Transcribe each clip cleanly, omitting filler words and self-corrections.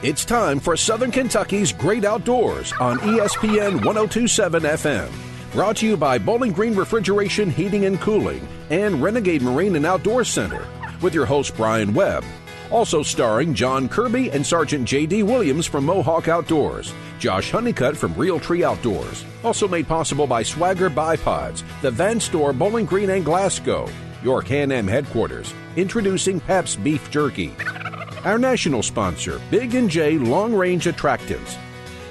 It's time for Southern Kentucky's Great Outdoors on ESPN 1027 FM. Brought to you by Bowling Green Refrigeration, Heating and Cooling and Renegade Marine and Outdoor Center. With your host, Brian Webb. Also starring John Kirby and Sergeant J.D. Williams from Mohawk Outdoors. Josh Honeycutt from Real Tree Outdoors. Also made possible by Swagger Bipods, the Van Store Bowling Green and Glasgow. Your Can-Am headquarters. Introducing Pabst Beef Jerky. Our national sponsor, Big & J Long Range Attractives.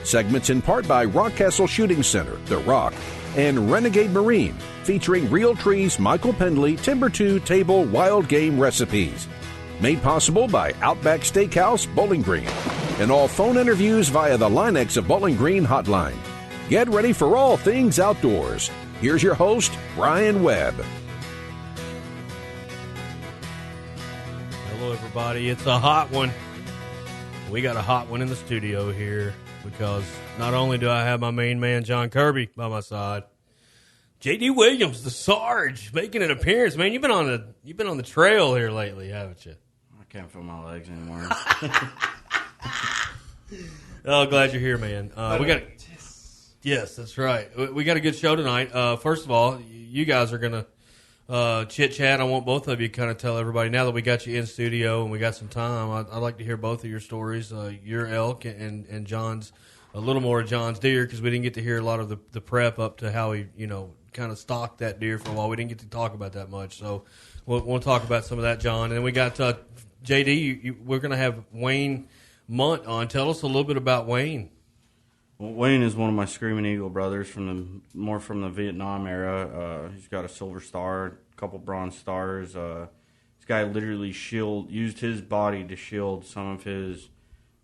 Segments in part by Rockcastle Shooting Center, The Rock, and Renegade Marine, featuring Real Trees, Michael Pendley, Timber 2 Table Wild Game Recipes. Made possible by Outback Steakhouse, Bowling Green. And all phone interviews via the Linex of Bowling Green hotline. Get ready for all things outdoors. Here's your host, Brian Webb. Hello, everybody. It's a hot one. We got a hot one in the studio here because not only do I have my main man, John Kirby, by my side, J.D. Williams, the Sarge, making an appearance. Man, you've been on the trail here lately, haven't you? I can't feel my legs anymore. Oh, glad you're here, man. Yes, that's right. We got a good show tonight. First of all, you guys are gonna chit chat. I want both of you to kind of tell everybody now that we got you in studio and we got some time. I'd like to hear both of your stories, your elk and John's, a little more of John's deer, because we didn't get to hear a lot of the prep up to how he kind of stalked that deer for a while. We didn't get to talk about that much, so we'll talk about some of that, John. And then we got JD. We're going to have Wayne Munt on. Tell us a little bit about Wayne. Well, Wayne is one of my Screaming Eagle brothers from the Vietnam era. He's got a silver star, a couple bronze stars. This guy literally used his body to shield some of his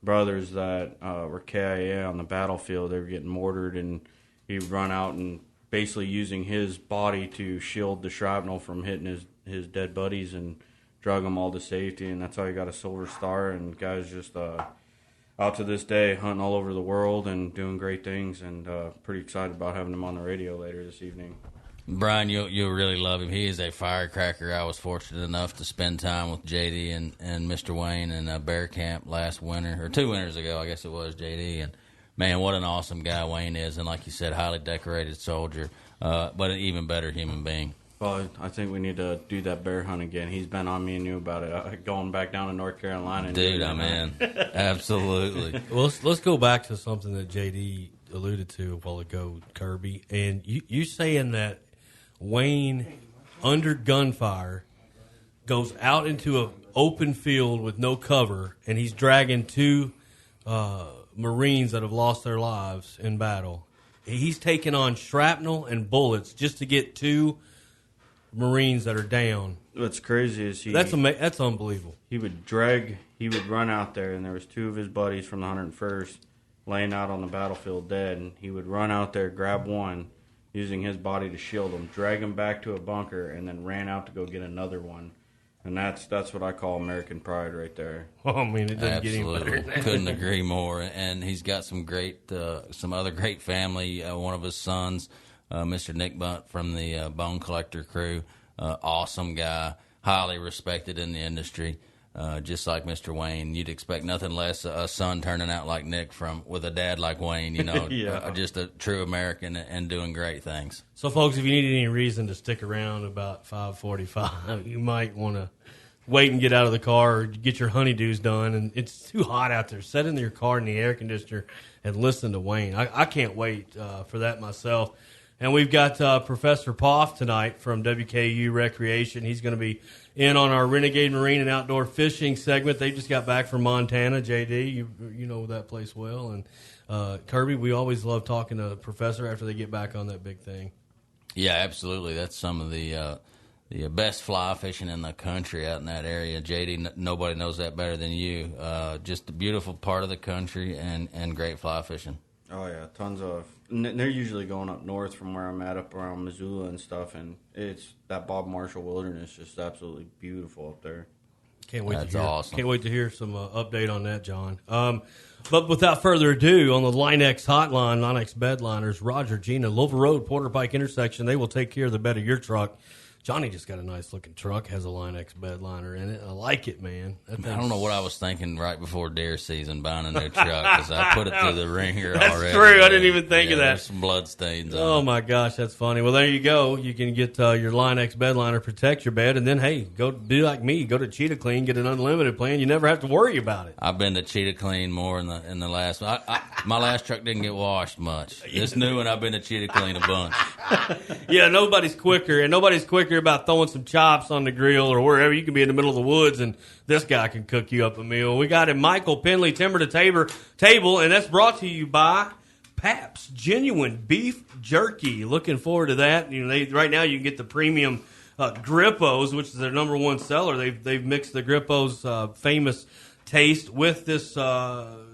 brothers that were KIA on the battlefield. They were getting mortared, and he'd run out and basically using his body to shield the shrapnel from hitting his dead buddies and drug them all to safety, and that's how he got a silver star. And guys just out to this day hunting all over the world and doing great things, and pretty excited about having him on the radio later this evening. Brian, you'll really love him. He is a firecracker. I was fortunate enough to spend time with JD and Mr. Wayne in Bear Camp last winter, or 2 winters ago, I guess it was, JD. And man, what an awesome guy Wayne is, and like you said, highly decorated soldier, but an even better human being. Well, I think we need to do that bear hunt again. He's been on me and you about it. Going back down to North Carolina. Dude, I'm in. Absolutely. Well, let's go back to something that JD alluded to a while ago, Kirby. And you saying that Wayne, under gunfire, goes out into an open field with no cover, and he's dragging two Marines that have lost their lives in battle. He's taking on shrapnel and bullets just to get two Marines that are down. What's crazy is that's unbelievable. He would run out there, and there was two of his buddies from the 101st laying out on the battlefield dead, and he would run out there, grab one, using his body to shield him, drag him back to a bunker, and then ran out to go get another one. And that's what I call American pride right there. Oh, I mean, it doesn't Absolutely. get any better. Couldn't agree more. And he's got some other great family. One of his sons, Mr. Nick Bunt from the Bone Collector crew, awesome guy, highly respected in the industry, just like Mr. Wayne. You'd expect nothing less a son turning out like Nick with a dad like Wayne, Yeah. Just a true American and doing great things. So, folks, if you need any reason to stick around about 5:45, you might want to wait and get out of the car or get your honeydews done. And it's too hot out there. Sit in your car in the air conditioner and listen to Wayne. I can't wait for that myself. And we've got Professor Poff tonight from WKU Recreation. He's going to be in on our Renegade Marine and Outdoor Fishing segment. They just got back from Montana. JD, you know that place well. And Kirby, we always love talking to Professor after they get back on that big thing. Yeah, absolutely. That's some of the best fly fishing in the country out in that area. JD, nobody knows that better than you. Just a beautiful part of the country and great fly fishing. Oh, yeah, tons of. They're usually going up north from where I'm at, up around Missoula and stuff, and it's that Bob Marshall Wilderness, just absolutely beautiful up there. That's awesome. Can't wait to hear some update on that, John. But without further ado, on the Linex hotline, Linex Bedliners, Roger, Gina, Louisville Road, Porter Pike intersection, they will take care of the bed of your truck. Johnny just got a nice looking truck, has a Line-X bed liner in it. I like it, man. I don't know what I was thinking right before deer season buying a new truck because I put it through the ringer already. That's true. I didn't even think of that. There's some blood stains on Oh, it. my gosh, that's funny. Well, there you go. You can get your Line-X bed liner, protect your bed, and then, hey, go be like me. Go to Cheetah Clean, get an unlimited plan. You never have to worry about it. I've been to Cheetah Clean more in the last. My last truck didn't get washed much. This new one, I've been to Cheetah Clean a bunch. Yeah, nobody's quicker, and nobody's quicker about throwing some chops on the grill or wherever. You can be in the middle of the woods, and this guy can cook you up a meal. We got him, Michael Penley, Timber to Table, and that's brought to you by Pap's Genuine Beef Jerky. Looking forward to that. You know, right now you can get the premium Grippos, which is their number one seller. They've mixed the Grippos famous taste with this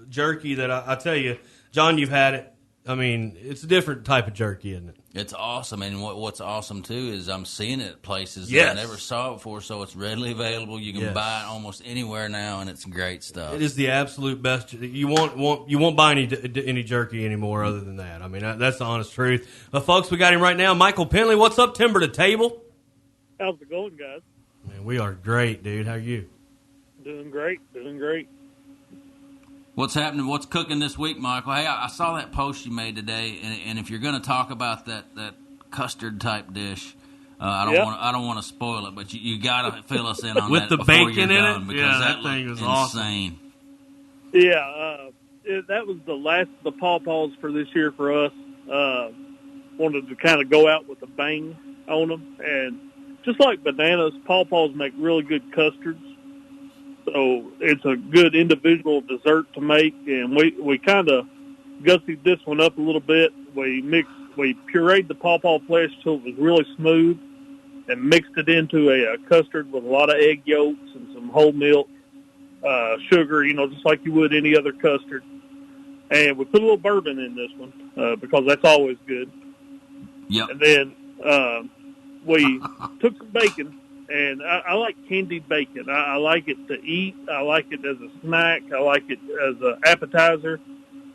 jerky that I tell you, John, you've had it. I mean, it's a different type of jerky, isn't it? It's awesome, and what's awesome too is I'm seeing it at places Yes. that I never saw it before. So it's readily available. You can Yes. buy it almost anywhere now, and it's great stuff. It is the absolute best. You won't buy any jerky anymore other than that. I mean, that's the honest truth. But folks, we got him right now, Michael Penley. What's up, Timber to Table? How's it going, guys? Man, we are great, dude. How are you? Doing great, doing great. What's happening? What's cooking this week, Michael? Hey, I saw that post you made today, and if you're going to talk about that custard type dish, I don't want to spoil it, but you got to fill us in on With that the before bacon you're in done, it? because Yeah, that looked thing was insane. Yeah, that was the last of the pawpaws for this year for us. Wanted to kind of go out with a bang on them, and just like bananas, pawpaws make really good custards. So it's a good individual dessert to make, and we kind of gussied this one up a little bit. We pureed the pawpaw flesh till it was really smooth, and mixed it into a custard with a lot of egg yolks and some whole milk, sugar, just like you would any other custard. And we put a little bourbon in this one because that's always good. Yep. And then we took some bacon. And I like candied bacon. I like it to eat. I like it as a snack. I like it as an appetizer.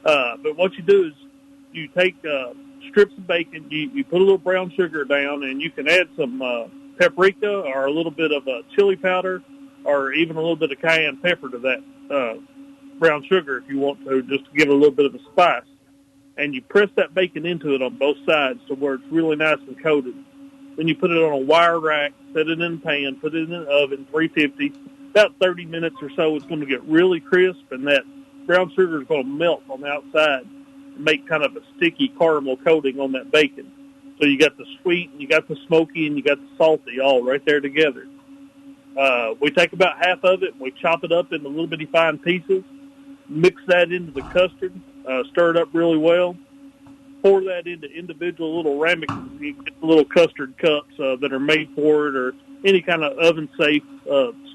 But what you do is you take strips of bacon, you put a little brown sugar down, and you can add some paprika or a little bit of chili powder or even a little bit of cayenne pepper to that brown sugar if you want to, just to give it a little bit of a spice. And you press that bacon into it on both sides to where it's really nice and coated. Then you put it on a wire rack, set it in a pan, put it in the oven, 350. About 30 minutes or so, it's going to get really crisp, and that brown sugar is going to melt on the outside and make kind of a sticky caramel coating on that bacon. So you got the sweet, and you got the smoky, and you got the salty all right there together. We take about half of it, and we chop it up into little bitty fine pieces, mix that into the custard, stir it up really well. Pour that into individual little ramekins. You get the little custard cups that are made for it, or any kind of oven-safe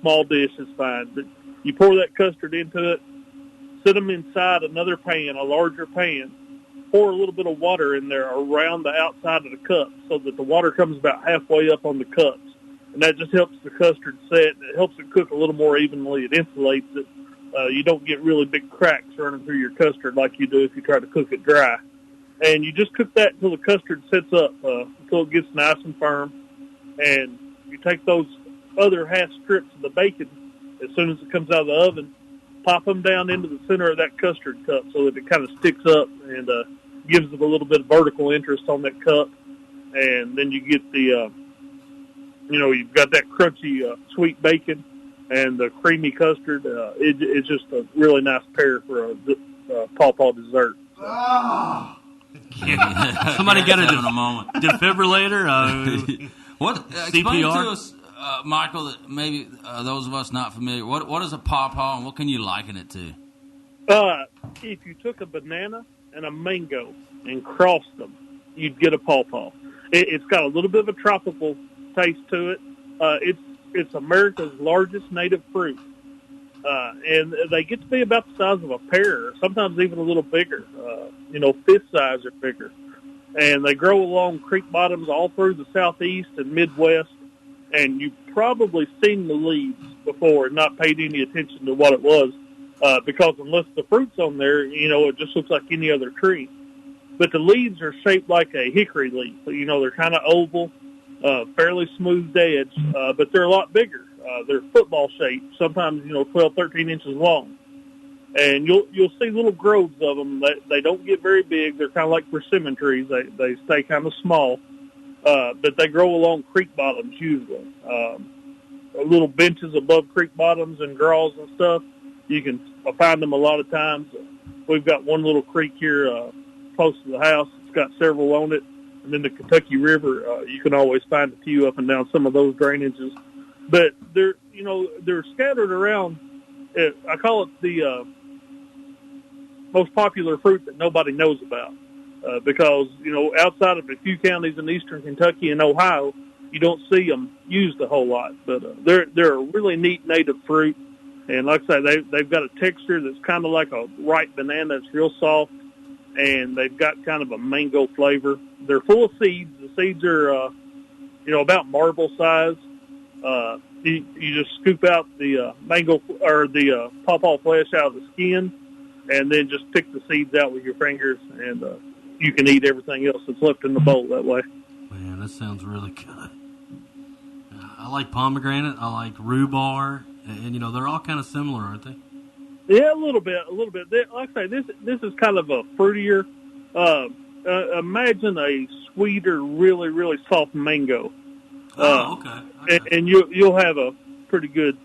small dish is fine. But you pour that custard into it, set them inside another pan, a larger pan. Pour a little bit of water in there around the outside of the cup so that the water comes about halfway up on the cups. And that just helps the custard set. It helps it cook a little more evenly. It insulates it. You don't get really big cracks running through your custard like you do if you try to cook it dry. And you just cook that until the custard sets up, until it gets nice and firm. And you take those other half strips of the bacon, as soon as it comes out of the oven, pop them down into the center of that custard cup so that it kind of sticks up and gives it a little bit of vertical interest on that cup. And then you get the, you've got that crunchy sweet bacon and the creamy custard. It's just a really nice pair for a pawpaw dessert. Oh. Somebody got a defibrillator? Explain CPR? to us, Michael, that maybe those of us not familiar, what is a pawpaw and what can you liken it to? If you took a banana and a mango and crossed them, you'd get a pawpaw. It's got a little bit of a tropical taste to it. It's America's largest native fruit. And they get to be about the size of a pear, or sometimes even a little bigger, fist size or bigger. And they grow along creek bottoms all through the southeast and Midwest. And you've probably seen the leaves before and not paid any attention to what it was, because unless the fruit's on there, it just looks like any other tree. But the leaves are shaped like a hickory leaf. They're kind of oval, fairly smooth edge, but they're a lot bigger. They're football shaped, sometimes 12, 13 inches long, and you'll see little groves of them. They don't get very big. They're kind of like persimmon trees. They stay kind of small, but they grow along creek bottoms usually. Little benches above creek bottoms and draws and stuff. You can find them a lot of times. We've got one little creek here close to the house. It's got several on it. And then the Kentucky River, you can always find a few up and down some of those drainages. But they're scattered around. I call it the most popular fruit that nobody knows about because, outside of a few counties in eastern Kentucky and Ohio, you don't see them used a whole lot. But they're a really neat native fruit. And like I say, they've got a texture that's kind of like a ripe banana. It's real soft. And they've got kind of a mango flavor. They're full of seeds. The seeds are, about marble size. You just scoop out the mango or the pawpaw flesh out of the skin, and then just pick the seeds out with your fingers, and you can eat everything else that's left in the bowl that way. Man, that sounds really good. I like pomegranate. I like rhubarb, and they're all kind of similar, aren't they? Yeah, a little bit. Like I say, this is kind of a fruitier. Imagine a sweeter, really, really soft mango. Okay. And you'll have a pretty good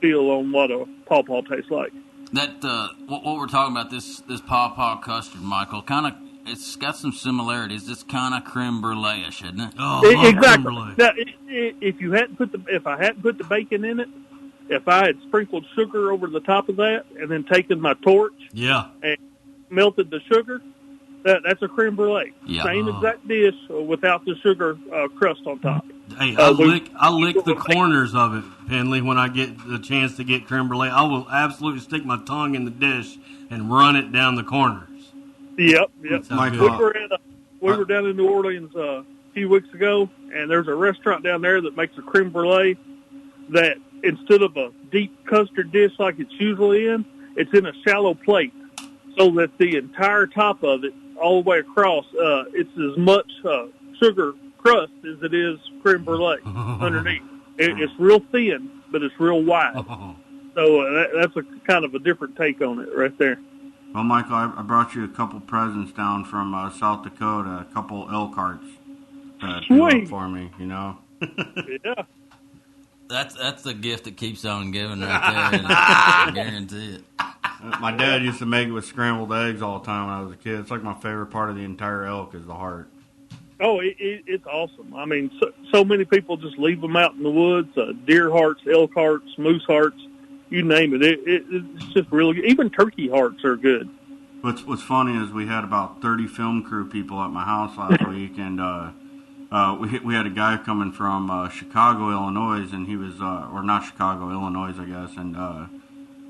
feel on what a pawpaw tastes like. That what we're talking about, this pawpaw custard, Michael, it's got some similarities. It's kind of creme brulee-ish, isn't it? Oh, exactly. Now, if I hadn't put the bacon in it, if I had sprinkled sugar over the top of that and then taken my torch and melted the sugar, that's a creme brulee. Yeah. Same exact dish without the sugar crust on top. Hey, I lick the corners of it, Penley, when I get the chance to get creme brulee. I will absolutely stick my tongue in the dish and run it down the corners. Yep. We Good. were down in New Orleans a few weeks ago, and there's a restaurant down there that makes a creme brulee that instead of a deep custard dish like it's usually in, it's in a shallow plate so that the entire top of it, all the way across, it's as much sugar crust as it is creme brulee underneath. It's real thin, but it's real wide. So that's a kind of a different take on it right there. Well, Michael, I brought you a couple presents down from South Dakota, a couple elk hearts Sweet. for me, Yeah. That's the gift that keeps on giving right there. I guarantee it. My dad used to make it with scrambled eggs all the time when I was a kid. It's like my favorite part of the entire elk is the heart. Oh, it's awesome. I mean, so many people just leave them out in the woods, deer hearts, elk hearts, moose hearts, you name it. It's just really good. Even turkey hearts are good. What's funny is we had about 30 film crew people at my house last week, and we had a guy coming from Chicago, Illinois, and he was, or not Chicago, Illinois, I guess, and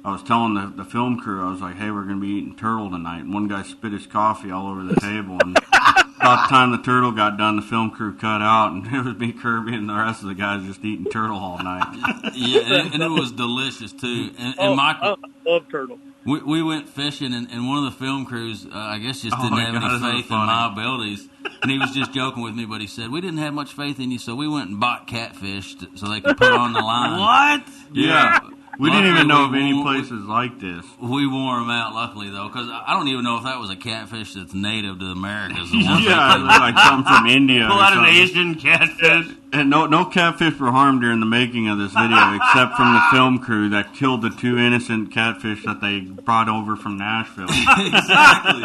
I was telling the film crew, I was like, hey, we're going to be eating turtle tonight, and one guy spit his coffee all over the table, and about the time the turtle got done, the film crew cut out, and it was me, Kirby, and the rest of the guys just eating turtle all night. Yeah, and it was delicious, too. And Michael, I love turtle. We went fishing, and one of the film crews, I guess, just didn't have any faith in my abilities. And he was just joking with me, but he said, we didn't have much faith in you, so we went and bought catfish so they could put on the line. What? Yeah. We didn't even know of any places like this. We wore them out, luckily, though, because I don't even know if that was a catfish that's native to the Americas. Yeah, like something from India. Pull or out an something. Asian catfish. And no catfish were harmed during the making of this video, except from the film crew that killed the two innocent catfish that they brought over from Nashville. Exactly.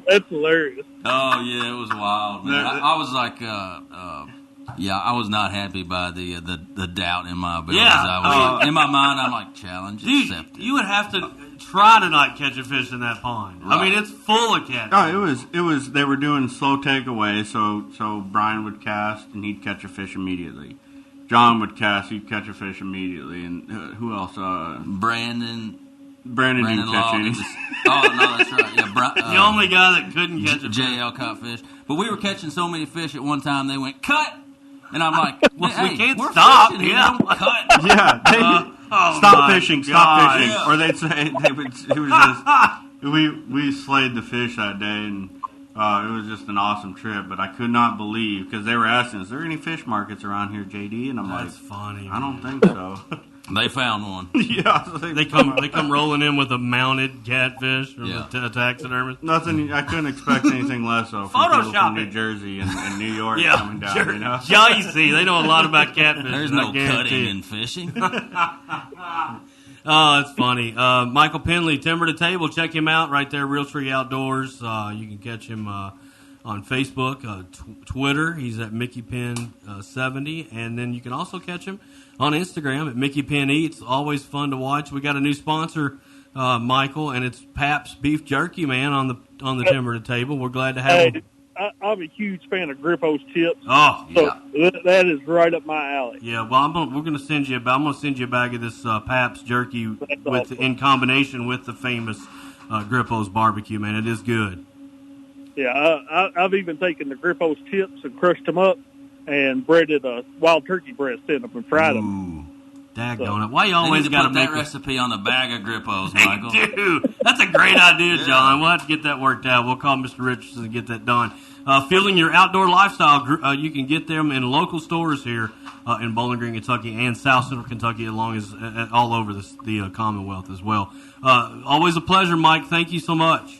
That's hilarious. Oh, yeah, it was wild, man. I was like, I was not happy by the doubt in my abilities. Yeah. In my mind, I'm like, challenge accepted. You would have to try to not catch a fish in that pond. Right. I mean, it's full of catfish. Oh, it was. They were doing slow takeaway, so Brian would cast and he'd catch a fish immediately. John would cast, he'd catch a fish immediately, and who else? Brandon didn't catch any. Oh, no, that's right. Yeah, the only guy that couldn't catch a fish. JL caught fish. But we were catching so many fish at one time, they went, cut! And I'm like, well, hey, we can't we're stop. fishing, Yeah. don't cut. Yeah, Oh stop fishing, God. or they'd say it was just we slayed the fish that day, and It was just an awesome trip, but I could not believe, because they were asking, is there any fish markets around here, JD? And I'm That's funny. I don't think so. They found one. Yeah. They come rolling in with a mounted catfish from a taxidermist. Nothing. I couldn't expect anything less so from people from New Jersey and New York coming down. You know? Jersey. They know a lot about catfish. There's no cutting in fishing. Oh, it's funny. Michael Penley, Timber to Table. Check him out right there, Real Tree Outdoors. You can catch him on Facebook, Twitter. He's at MickeyPen70. And then you can also catch him on Instagram at Mickey Penn Eats. Always fun to watch. We got a new sponsor, Michael, and it's Pap's Beef Jerky, man, on the Timber to Table. We're glad to have him. I'm a huge fan of Grippo's chips. Oh, yeah. So that is right up my alley. Yeah, well, we're going to send you. I'm going to send you a bag of this Pap's jerky in combination with the famous Grippo's barbecue. Man, it is good. Yeah, I've even taken the Grippo's chips and crushed them up and breaded a wild turkey breast in them and fried them. Daggone it! Why you always got to put make that recipe on the bag of Grippo's, Michael? Dude, that's a great idea, John. We'll have to get that worked out. We'll call Mr. Richardson and get that done. Fueling your outdoor lifestyle, you can get them in local stores here in Bowling Green, Kentucky, and South Central Kentucky, along as all over the Commonwealth as well. Always a pleasure, Mike. Thank you so much.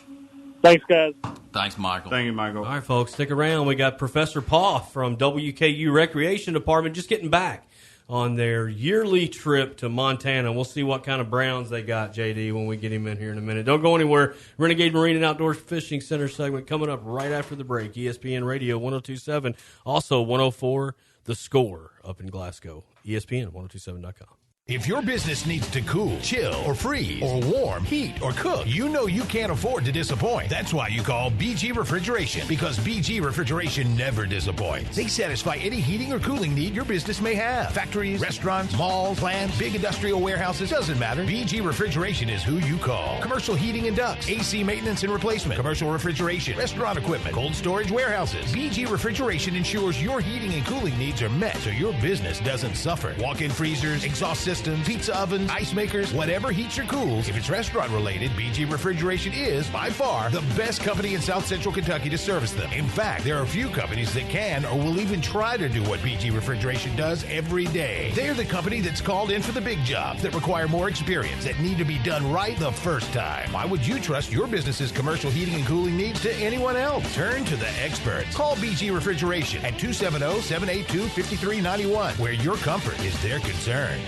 Thanks, guys. Thanks, Michael. Thank you, Michael. All right, folks, stick around. We got Professor Paw from WKU Recreation Department just getting back on their yearly trip to Montana. We'll see what kind of browns they got, JD, when we get him in here in a minute. Don't go anywhere. Renegade Marine and Outdoor Fishing Center segment coming up right after the break. ESPN Radio 102.7, also 104 The Score up in Glasgow. ESPN 1027.com. If your business needs to cool, chill, or freeze, or warm, heat, or cook, you know you can't afford to disappoint. That's why you call BG Refrigeration, because BG Refrigeration never disappoints. They satisfy any heating or cooling need your business may have. Factories, restaurants, malls, plants, big industrial warehouses, doesn't matter. BG Refrigeration is who you call. Commercial heating and ducts, AC maintenance and replacement, commercial refrigeration, restaurant equipment, cold storage warehouses. BG Refrigeration ensures your heating and cooling needs are met so your business doesn't suffer. Walk-in freezers, exhaust systems, pizza ovens, ice makers, whatever heats or cools. If it's restaurant related, BG Refrigeration is, by far, the best company in South Central Kentucky to service them. In fact, there are few companies that can or will even try to do what BG Refrigeration does every day. They're the company that's called in for the big jobs that require more experience, that need to be done right the first time. Why would you trust your business's commercial heating and cooling needs to anyone else? Turn to the experts. Call BG Refrigeration at 270-782-5391, where your comfort is their concern.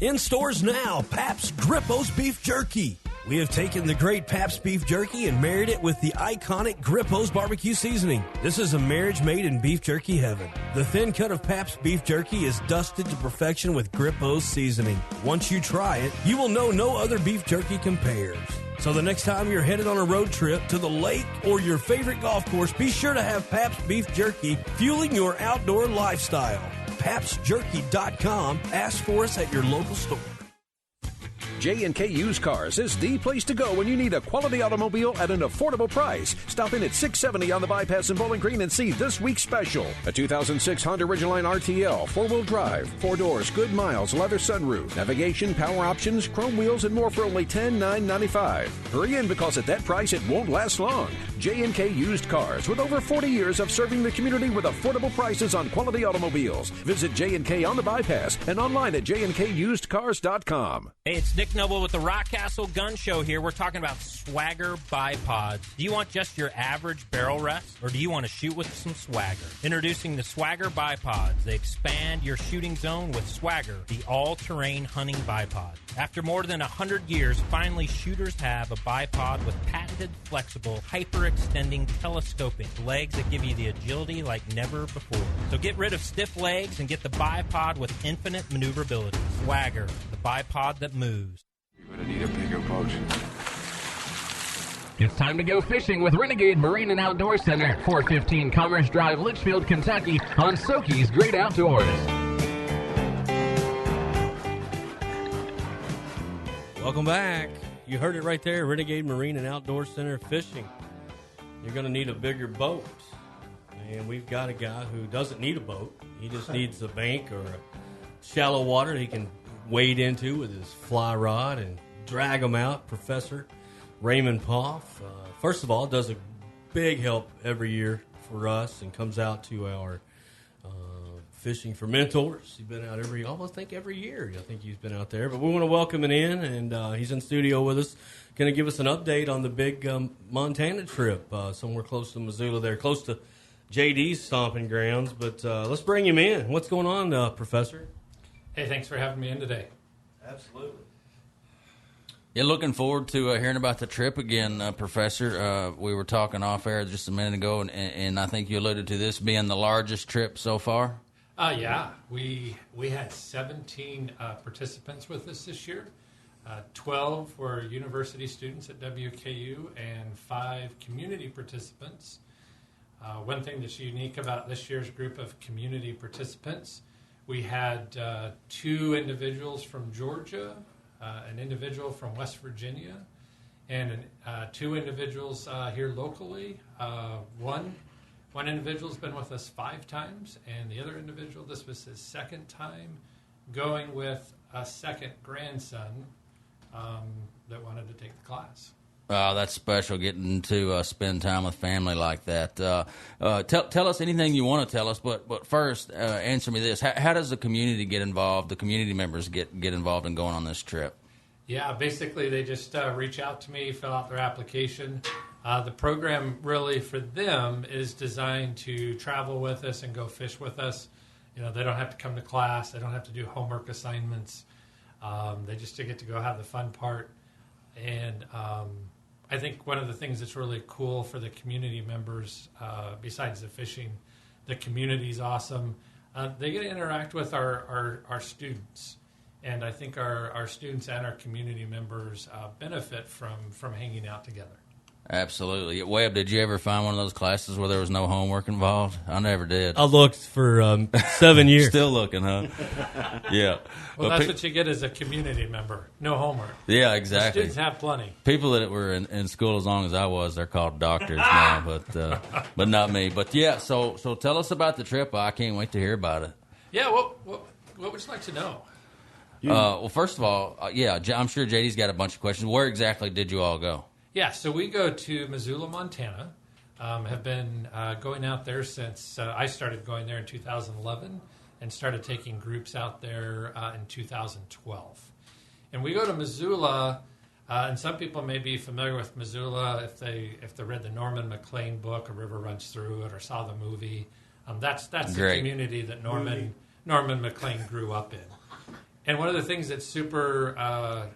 In stores now, Pap's Grippo's Beef Jerky. We have taken the great Pap's Beef Jerky and married it with the iconic Grippo's Barbecue Seasoning. This is a marriage made in beef jerky heaven. The thin cut of Pap's Beef Jerky is dusted to perfection with Grippo's seasoning. Once you try it, you will know no other beef jerky compares. So the next time you're headed on a road trip to the lake or your favorite golf course, be sure to have Pap's Beef Jerky fueling your outdoor lifestyle. PapsJerky.com. Ask for us at your local store. J&K Used Cars is the place to go when you need a quality automobile at an affordable price. Stop in at 670 on the bypass in Bowling Green and see this week's special. A 2006 Honda Ridgeline RTL, 4-wheel drive, 4 doors, good miles, leather sunroof, navigation, power options, chrome wheels, and more for only $10,995. Hurry in because at that price it won't last long. J&K Used Cars, with over 40 years of serving the community with affordable prices on quality automobiles. Visit J&K on the bypass and online at jnkusedcars.com. Hey, it's Nick Noble with the Rockcastle Gun Show here. We're talking about Swagger bipods. Do you want just your average barrel rest, or do you want to shoot with some swagger? Introducing the Swagger bipods. They expand your shooting zone with Swagger, the all-terrain hunting bipod. After more than 100 years, finally shooters have a bipod with patented, flexible, hyper-extending telescoping legs that give you the agility like never before. So get rid of stiff legs and get the bipod with infinite maneuverability. Swagger, the bipod that moves. You're going to need a bigger boat. It's time to go fishing with Renegade Marine and Outdoor Center, 415 Commerce Drive, Litchfield, Kentucky, on SOKY's Great Outdoors. Welcome back. You heard it right there, Renegade Marine and Outdoor Center Fishing. You're going to need a bigger boat. And we've got a guy who doesn't need a boat. He just needs a bank or a shallow water that he can wade into with his fly rod and drag them out. Professor Raymond Poff, first of all, does a big help every year for us and comes out to our Fishing for Mentors. He's been out almost every year. I think he's been out there. But we want to welcome him in, and he's in studio with us. Going to give us an update on the big Montana trip, somewhere close to Missoula there, close to JD's stomping grounds. But let's bring him in. What's going on, Professor? Hey, thanks for having me in today. Absolutely. Yeah, looking forward to hearing about the trip again, Professor. We were talking off air just a minute ago, and I think you alluded to this being the largest trip so far. Yeah, we had 17 participants with us this year. 12 were university students at WKU and 5 community participants. One thing that's unique about this year's group of community participants, we had 2 individuals from Georgia, an individual from West Virginia, and 2 individuals here locally. One individual's been with us 5 times, and the other individual, this was his 2nd time, going with a second grandson that wanted to take the class. That's special, getting to spend time with family like that. Tell us anything you want to tell us, but first, answer me this. How does the community get involved, the community members get involved in going on this trip? Yeah, basically they just reach out to me, fill out their application. The program really for them is designed to travel with us and go fish with us. They don't have to come to class. They don't have to do homework assignments. They just get to go have the fun part. And I think one of the things that's really cool for the community members, besides the fishing, the community's awesome. They get to interact with our students. And I think our students and our community members benefit from hanging out together. Absolutely. Webb, did you ever find one of those classes where there was no homework involved? I never did. I looked for 7 years. Still looking, huh? Yeah. Well, that's what you get as a community member. No homework. Yeah, exactly. The students have plenty. People that were in school as long as I was, they're called doctors now, but not me. But yeah, so tell us about the trip. I can't wait to hear about it. Yeah, what would you like to know? Well, first of all, I'm sure JD's got a bunch of questions. Where exactly did you all go? Yeah, so we go to Missoula, Montana. Have been going out there since I started going there in 2011 and started taking groups out there in 2012. And we go to Missoula, and some people may be familiar with Missoula if they read the Norman McLean book, A River Runs Through It, or saw the movie. That's the community that Norman McLean grew up in. And one of the things that's super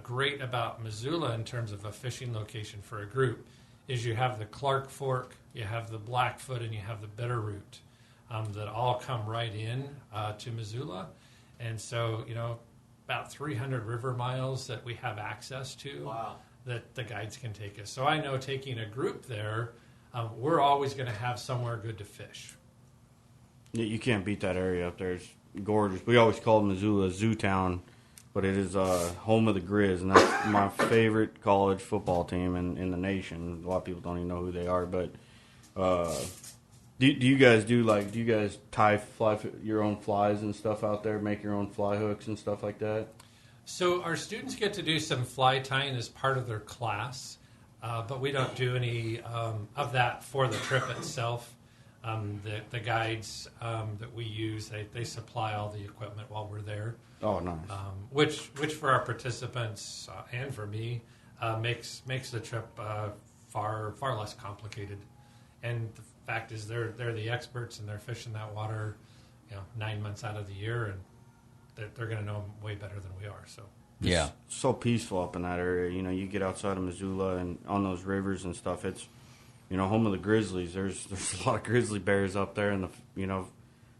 great about Missoula in terms of a fishing location for a group is you have the Clark Fork, you have the Blackfoot, and you have the Bitterroot that all come right in to Missoula. And so, about 300 river miles that we have access to. Wow. That the guides can take us. So I know taking a group there, we're always going to have somewhere good to fish. You can't beat that area up there. It's gorgeous. We always call Missoula Zoo Town, but it is home of the Grizz, and that's my favorite college football team in the nation. A lot of people don't even know who they are, but do you guys tie your own flies and stuff out there, make your own fly hooks and stuff like that? So our students get to do some fly tying as part of their class, but we don't do any of that for the trip itself. The guides that we use, they supply all the equipment while we're there. Oh, nice. Which for our participants and for me makes the trip far less complicated. And the fact is, they're the experts and they're fishing that water, 9 months out of the year, and they're going to know way better than we are. So yeah, it's so peaceful up in that area. You get outside of Missoula and on those rivers and stuff. It's home of the Grizzlies. There's a lot of grizzly bears up there, and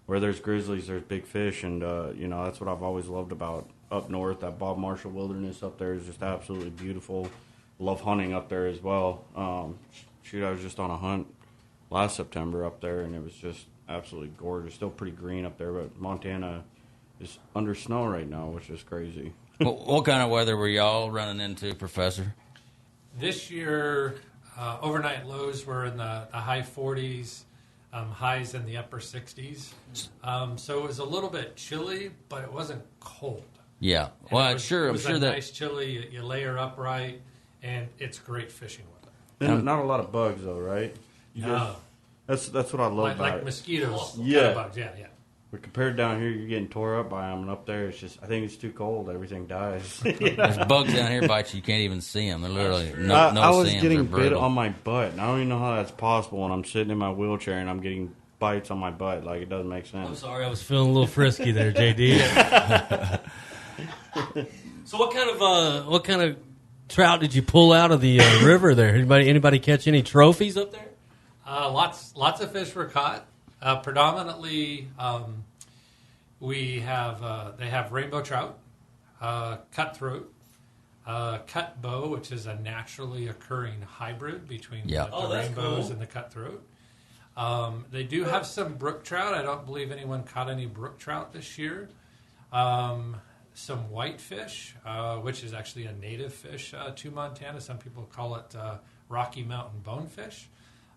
where there's grizzlies, there's big fish, and that's what I've always loved about up north. That Bob Marshall Wilderness up there is just absolutely beautiful. Love hunting up there as well. I was just on a hunt last September up there, and it was just absolutely gorgeous. Still pretty green up there, but Montana is under snow right now, which is crazy. What kind of weather were y'all running into, Professor? This year, overnight lows were in the high 40s, highs in the upper 60s. So it was a little bit chilly, but it wasn't cold. Yeah, well, I'm sure that that nice chilly. You layer up right, and it's great fishing weather. And not a lot of bugs though, right? No. That's what I love about like it. Mosquitoes. Yeah. Kind of bugs. Yeah. But compared down here, you're getting tore up by them, and up there, I think it's too cold. Everything dies. There's bugs down here bite you can't even see them. They're literally no I was seams. getting They're bit brutal. on my butt, and I don't even know how that's possible when I'm sitting in my wheelchair and I'm getting bites on my butt. Like, it doesn't make sense. I'm sorry, I was feeling a little frisky there, JD. So what kind of trout did you pull out of the river there? Anybody catch any trophies up there? Lots of fish were caught. Predominantly, they have rainbow trout, cutthroat, cutbow, which is a naturally occurring hybrid between the rainbows and the cutthroat. They do have some brook trout. I don't believe anyone caught any brook trout this year. Some whitefish, which is actually a native fish to Montana. Some people call it Rocky Mountain bonefish.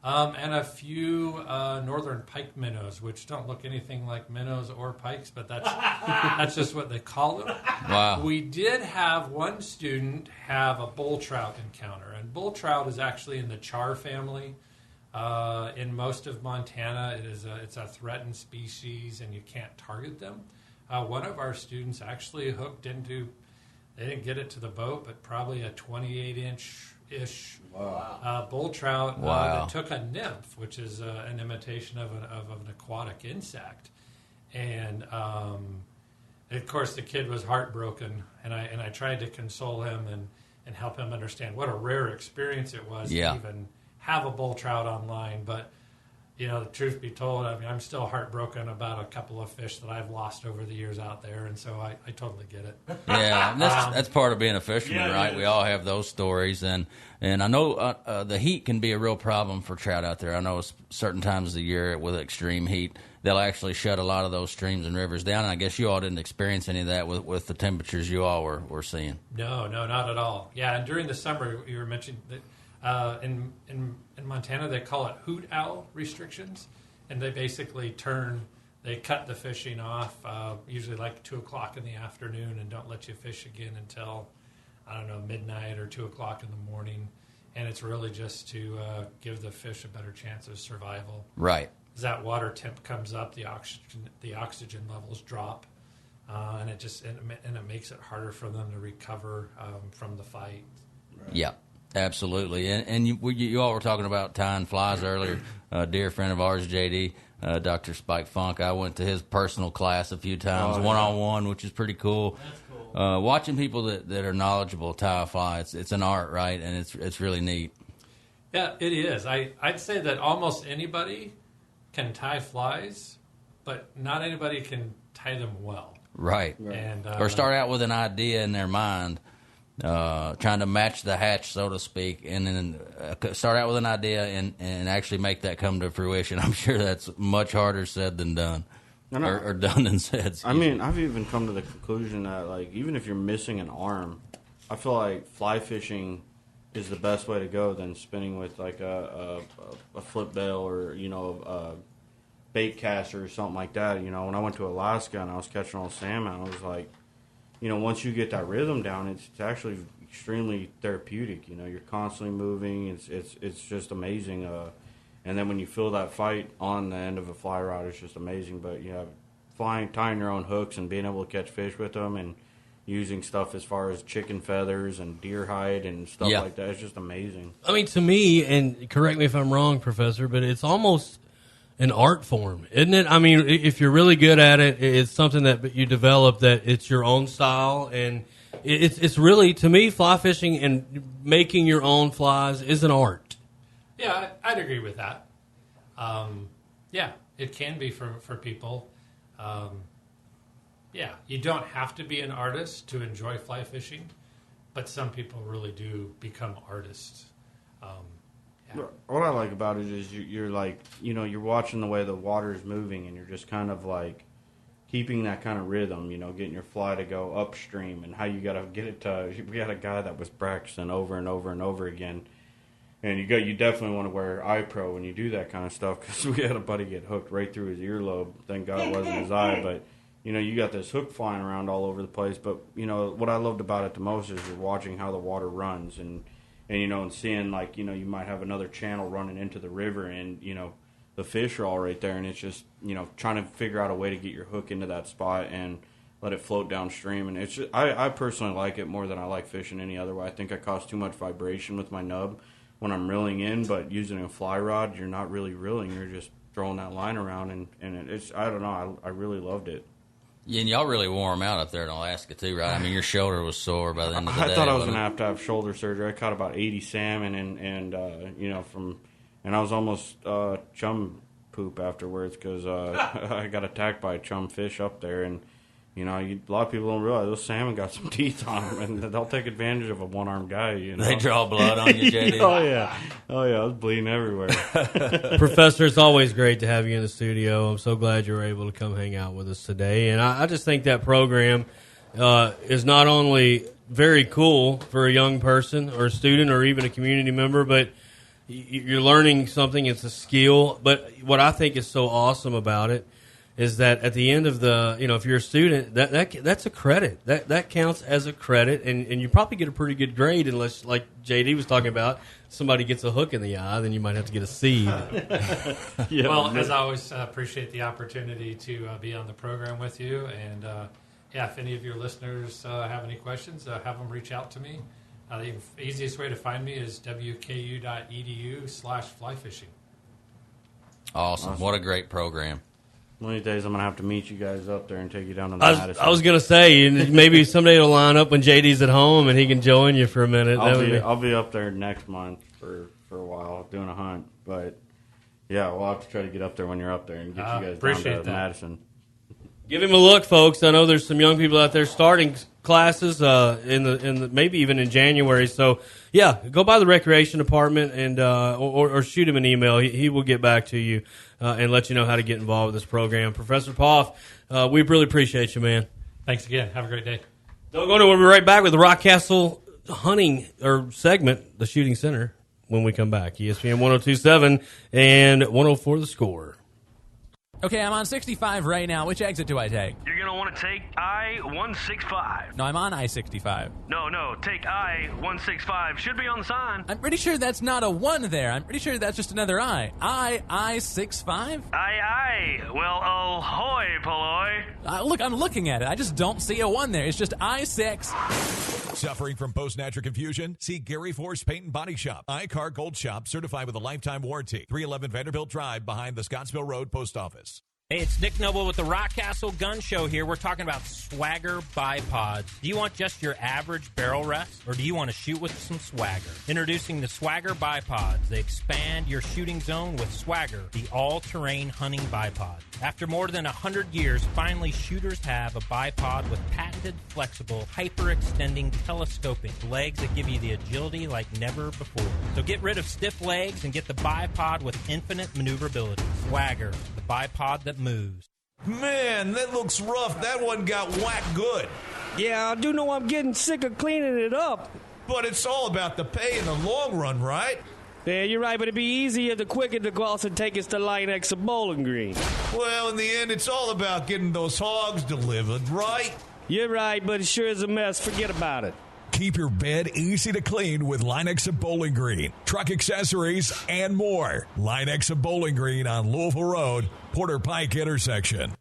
And a few northern pike minnows, which don't look anything like minnows or pikes, but that's just what they call them. Wow. We did have one student have a bull trout encounter, and bull trout is actually in the char family. In most of Montana, it's a threatened species, and you can't target them. One of our students actually hooked into, they didn't get it to the boat, but probably a 28-inch-ish bull trout that took a nymph, which is an imitation of an aquatic insect. And of course, the kid was heartbroken, and I tried to console him and help him understand what a rare experience it was to even have a bull trout online. But the truth be told, I mean, I'm still heartbroken about a couple of fish that I've lost over the years out there, and so I totally get it. Yeah, that's part of being a fisherman, right? We all have those stories, and I know the heat can be a real problem for trout out there. I know certain times of the year with extreme heat, they'll actually shut a lot of those streams and rivers down, and I guess you all didn't experience any of that with the temperatures you all were seeing. No, not at all. Yeah, and during the summer, you were mentioning that in Montana, they call it hoot owl restrictions, and they basically they cut the fishing off, usually like 2 o'clock in the afternoon, and don't let you fish again until, midnight or 2 o'clock in the morning. And it's really just to give the fish a better chance of survival. Right. As that water temp comes up, the oxygen levels drop, and it makes it harder for them to recover from the fight. Right. Yeah. Absolutely, and you all were talking about tying flies earlier. A dear friend of ours, JD, Dr. Spike Funk. I went to his personal class a few times, one-on-one, which is pretty cool. That's cool. Watching people that are knowledgeable tie a fly, it's an art, right? And it's really neat. Yeah, it is. I'd say that almost anybody can tie flies, but not anybody can tie them well. Right. And or start out with an idea in their mind. Trying to match the hatch, so to speak, and then start out with an idea and actually make that come to fruition. I'm sure that's much harder said than done, or done than said. I mean, I've even come to the conclusion that, like, even if you're missing an arm, I feel like fly fishing is the best way to go than spinning with, like, a flip bell or, a bait caster or something like that. When I went to Alaska and I was catching all salmon, I was like, once you get that rhythm down, it's actually extremely therapeutic. You're constantly moving. It's just amazing. And then when you feel that fight on the end of a fly rod, it's just amazing. But tying your own hooks and being able to catch fish with them, and using stuff as far as chicken feathers and deer hide and stuff like that, it's just amazing. I mean, to me, and correct me if I'm wrong, Professor, but it's almost an art form, isn't it? I mean, if you're really good at it, it's something that you develop, that it's your own style, and it's really, to me, fly fishing and making your own flies is an art. Yeah, I'd agree with that. Yeah, it can be for people. You don't have to be an artist to enjoy fly fishing, but some people really do become artists. What I like about it is you're like, you're watching the way the water is moving, and you're just kind of like keeping that kind of rhythm, getting your fly to go upstream, and how you got to get it to. We had a guy that was practicing over and over and over again, and you definitely want to wear iPro when you do that kind of stuff, because we had a buddy get hooked right through his earlobe. Thank God it wasn't his eye, but you got this hook flying around all over the place. But what I loved about it the most is you're watching how the water runs, and and and seeing like you might have another channel running into the river, and the fish are all right there, and it's just trying to figure out a way to get your hook into that spot and let it float downstream. And it's just, I personally like it more than I like fishing any other way. I think I cause too much vibration with my nub when I'm reeling in, but using a fly rod, you're not really reeling, you're just throwing that line around, and it's, I don't know, I really loved it. Yeah, and y'all really wore them out up there in Alaska too, right? I mean, your shoulder was sore by the end of the day. I thought I was going to have shoulder surgery. I caught about 80 salmon, and I was almost chum poop afterwards because I got attacked by a chum fish up there, and a lot of people don't realize those salmon got some teeth on them, and they'll take advantage of a one-armed guy. They draw blood on you, JD. Oh yeah, I was bleeding everywhere. Professor, it's always great to have you in the studio. I'm so glad you were able to come hang out with us today, and I just think that program is not only very cool for a young person or a student or even a community member, but you're learning something. It's a skill. But what I think is so awesome about it is that at the end of the, if you're a student, that's a credit. That counts as a credit, and you probably get a pretty good grade unless, like JD was talking about, somebody gets a hook in the eye, then you might have to get a C. Yeah. Well, as I always appreciate the opportunity to be on the program with you, and if any of your listeners have any questions, have them reach out to me. The easiest way to find me is wku.edu/flyfishing. Awesome. What a great program. One of these days, I'm going to have to meet you guys up there and take you down to the Madison. I was going to say, maybe someday it'll line up when JD's at home and he can join you for a minute. I'll be up there next month for a while doing a hunt. But, yeah, we'll have to try to get up there when you're up there and get you guys down to Madison. Give him a look, folks. I know there's some young people out there starting classes in the maybe even in January. So, yeah, go by the recreation department and or shoot him an email. He will get back to you and let you know how to get involved with this program. Professor Poff, we really appreciate you, man. Thanks again. Have a great day. Don't go anywhere. We'll be right back with the Rock Castle hunting segment, the Shooting Center, when we come back. ESPN 102.7 and 104 The Score. Okay, I'm on 65 right now. Which exit do I take? You're going to want to take I-165. No, I'm on I-65. No, take I-165. Should be on the sign. I'm pretty sure that's not a 1 there. I'm pretty sure that's just another I. I-65? Aye. Well, ahoy, Polloy. Look, I'm looking at it. I just don't see a 1 there. It's just I-6. Suffering from post-natural confusion? See Gary Force Paint and Body Shop. iCar Gold Shop, certified with a lifetime warranty. 311 Vanderbilt Drive behind the Scottsville Road Post Office. Hey, it's Nick Noble with the Rock Castle Gun Show here. We're talking about swagger bipods. Do you want just your average barrel rest, or do you want to shoot with some swagger? Introducing the swagger bipods. They expand your shooting zone with swagger, the all-terrain hunting bipod. After more than 100 years, finally shooters have a bipod with patented, flexible, hyper-extending telescoping legs that give you the agility like never before. So get rid of stiff legs and get the bipod with infinite maneuverability. Swagger, the bipod that moves. Man, that looks rough. That one got whacked good. Yeah, I do know I'm getting sick of cleaning it up. But it's all about the pay in the long run, right? Yeah, you're right, but it'd be easier the quicker the gloss and take us to Line X of Bowling Green. Well, in the end, it's all about getting those hogs delivered, right? You're right, but it sure is a mess. Forget about it. Keep your bed easy to clean with Line-X of Bowling Green. Truck accessories and more. Line-X of Bowling Green on Louisville Road, Porter Pike intersection.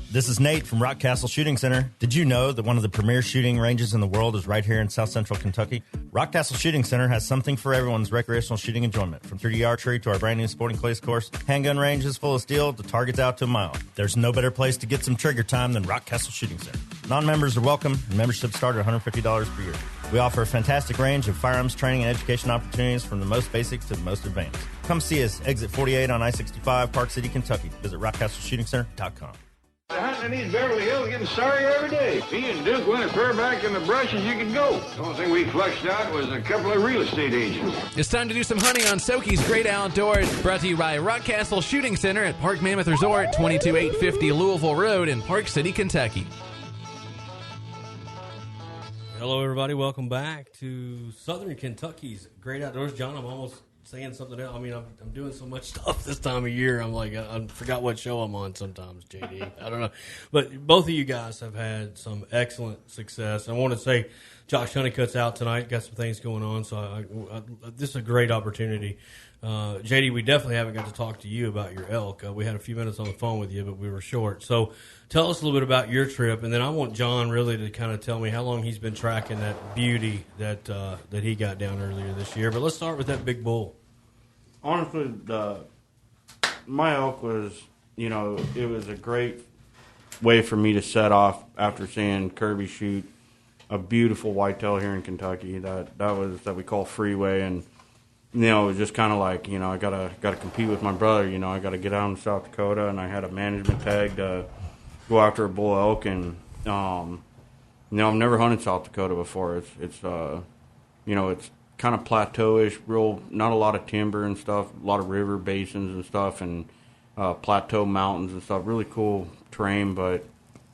This is Nate from Rock Castle Shooting Center. Did you know that one of the premier shooting ranges in the world is right here in South Central Kentucky? Rock Castle Shooting Center has something for everyone's recreational shooting enjoyment. From 3D archery to our brand new sporting clays course, handgun ranges full of steel to targets out to a mile. There's no better place to get some trigger time than Rock Castle Shooting Center. Non-members are welcome, and memberships start at $150 per year. We offer a fantastic range of firearms training and education opportunities from the most basic to the most advanced. Come see us, exit 48 on I-65, Park City, Kentucky. Visit rockcastleshootingcenter.com. The hunting in East Beverly Hills getting sorry every day. Me and Duke went as far back in the brush as you could go. The only thing we flushed out was a couple of real estate agents. It's time to do some hunting on SOKY's Great Outdoors. Brought to you by Rock Castle Shooting Center at Park Mammoth Resort, 22850 Louisville Road in Park City, Kentucky. Hello, everybody. Welcome back to Southern Kentucky's Great Outdoors. John, I'm almost saying something else. I mean, I'm doing so much stuff this time of year. I'm like, I forgot what show I'm on sometimes, JD. I don't know. But both of you guys have had some excellent success. I want to say Josh Honeycutt's out tonight, got some things going on, so this is a great opportunity. JD, we definitely haven't got to talk to you about your elk. We had a few minutes on the phone with you, but we were short. So tell us a little bit about your trip, and then I want John really to kind of tell me how long he's been tracking that beauty that he got down earlier this year. But let's start with that big bull. Honestly, my elk was, it was a great way for me to set off after seeing Kirby shoot a beautiful whitetail here in Kentucky that we call Freeway, and it was just kind of like, I gotta compete with my brother. I gotta get out in South Dakota, and I had a management tag to go after a bull elk, and I've never hunted South Dakota before. It's kind of plateauish, real, not a lot of timber and stuff, a lot of river basins and stuff, and plateau mountains and stuff. Really cool terrain, but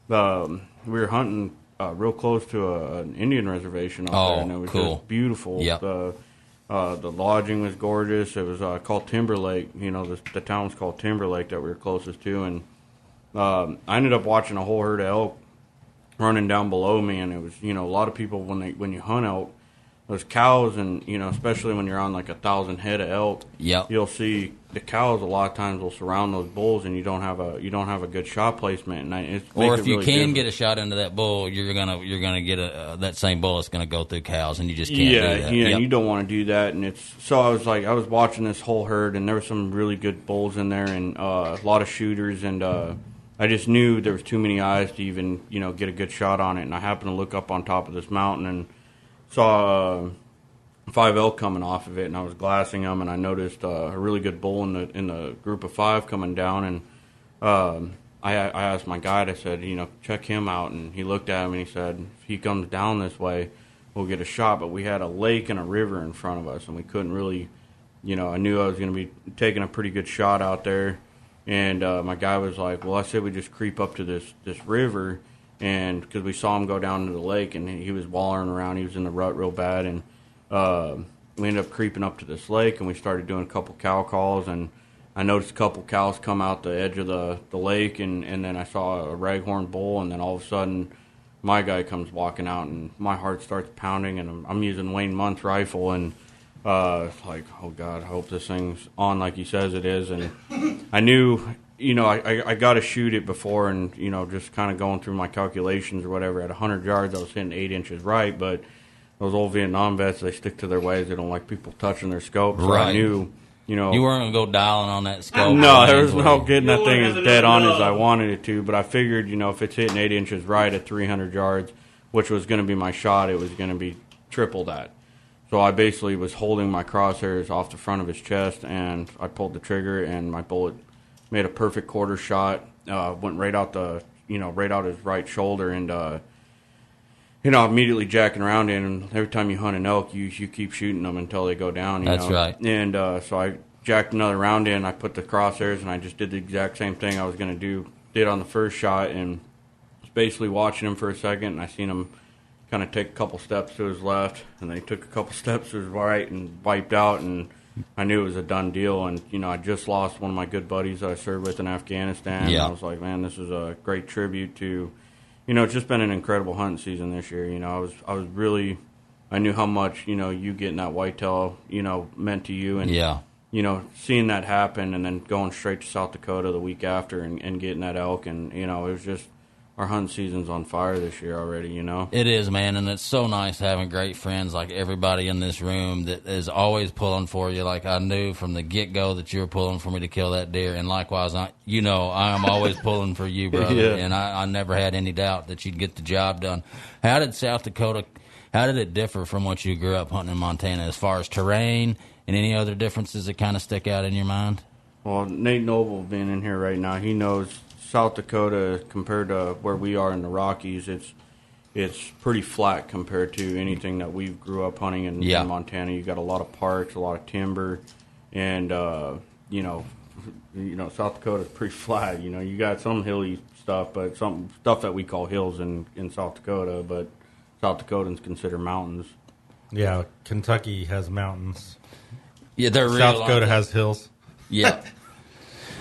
we were hunting real close to an Indian reservation out there, and it was just beautiful. Yep. The lodging was gorgeous. It was called Timberlake. The town's called Timberlake that we were closest to, and I ended up watching a whole herd of elk running down below me, and it was, a lot of people when you hunt elk, those cows, and especially when you're on like 1,000 head of elk, you'll see the cows a lot of times will surround those bulls, and you don't have a good shot placement. And or if you can get a shot into that bull, you're gonna get that same bull that's gonna go through cows, and you just can't do that. Yeah, you don't want to do that. And I was watching this whole herd, and there were some really good bulls in there, and a lot of shooters, and I just knew there was too many eyes to even get a good shot on it. And I happened to look up on top of this mountain and saw 5 elk coming off of it, and I was glassing them, and I noticed a really good bull in the group of 5 coming down, and I asked my guide, I said, check him out, and he looked at him and he said, if he comes down this way, we'll get a shot. But we had a lake and a river in front of us, and we couldn't really, I knew I was going to be taking a pretty good shot out there, and my guy was like, well, I said we just creep up to this river, and because we saw him go down into the lake, and he was wallering around, he was in the rut real bad, and we ended up creeping up to this lake, and we started doing a couple cow calls, and I noticed a couple cows come out the edge of the lake, and then I saw a raghorn bull, and then all of a sudden my guy comes walking out, and my heart starts pounding, and I'm using Wayne Munt's rifle, and it's like, oh God, I hope this thing's on like he says it is. And I knew, I got to shoot it before, and just kind of going through my calculations or whatever. At 100 yards, I was hitting 8 inches right, but those old Vietnam vets, they stick to their ways. They don't like people touching their scopes. So right. I knew, you weren't going to go dialing on that scope. No, there was no getting that thing as dead on as I wanted it to. But I figured, if it's hitting 8 inches right at 300 yards, which was going to be my shot, it was going to be triple that. So I basically was holding my crosshairs off the front of his chest, and I pulled the trigger, and my bullet made a perfect quarter shot. Went right out right out his right shoulder, and immediately jacking around in. And every time you hunt an elk, you keep shooting them until they go down. That's right. And so I jacked another round in. I put the crosshairs, and I just did the exact same thing I was going to did on the first shot, and was basically watching him for a second, and I seen him kind of take a couple steps to his left, and then he took a couple steps to his right and wiped out, and I knew it was a done deal. And I just lost one of my good buddies that I served with in Afghanistan. Yeah. And I was like, man, this is a great tribute to, it's just been an incredible hunting season this year. I was really, I knew how much you getting that whitetail meant to you, and seeing that happen, and then going straight to South Dakota the week after and getting that elk, and it was just, our hunting season's on fire this year already, It is, man, and it's so nice having great friends like everybody in this room that is always pulling for you. Like I knew from the get-go that you were pulling for me to kill that deer, and likewise, I am always pulling for you, brother, and I never had any doubt that you'd get the job done. How did South Dakota, how did it differ from what you grew up hunting in Montana as far as terrain and any other differences that kind of stick out in your mind? Well, Nate Noble being in here right now, he knows South Dakota compared to where we are in the Rockies, it's pretty flat compared to anything that we grew up hunting in Montana. You got a lot of parks, a lot of timber, and South Dakota's pretty flat. You got some hilly stuff, but some stuff that we call hills in South Dakota, but South Dakotans consider mountains. Yeah, Kentucky has mountains. Yeah, they're South Dakota has hills. Yeah.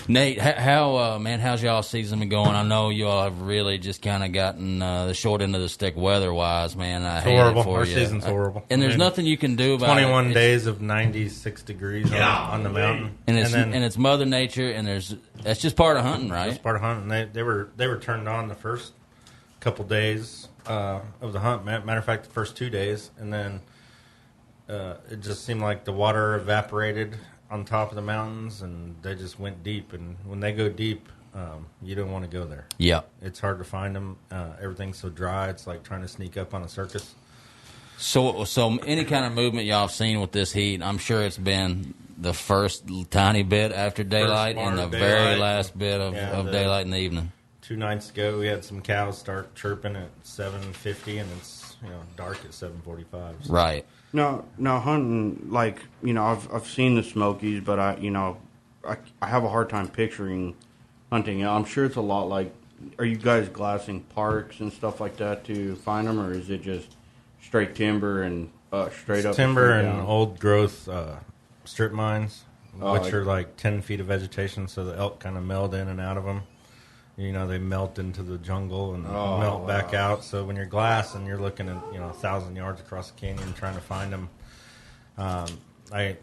Nate, how's y'all season been going? I know you all have really just kind of gotten the short end of the stick weather-wise, man. I hate horrible. it for Our you. season's horrible. And there's nothing you can do about 21 it. days of 96 degrees on the mountain. And it's Mother Nature, and that's just part of hunting, right? That's part of hunting. They were turned on the first couple days of the hunt. Matter of fact, the first 2 days, and then it just seemed like the water evaporated on top of the mountains, and they just went deep. And when they go deep, you don't want to go there. Yeah, it's hard to find them. Everything's so dry. It's like trying to sneak up on a circus. So any kind of movement y'all have seen with this heat, I'm sure it's been the first tiny bit after daylight and the very last bit of daylight in the evening. 2 nights ago, we had some cows start chirping at 7:50, and it's dark at 7:45. So. Right. No, hunting, like, I've seen the Smokies, but I have a hard time picturing hunting. I'm sure it's a lot like, are you guys glassing parks and stuff like that to find them, or is it just straight timber and straight up? Timber straight and down? old growth strip mines, which like- are like 10 feet of vegetation, so the elk kind of meld in and out of them. They melt into the jungle and melt back out. So when you're glassing, you're looking at 1,000 yards across the canyon trying to find them. I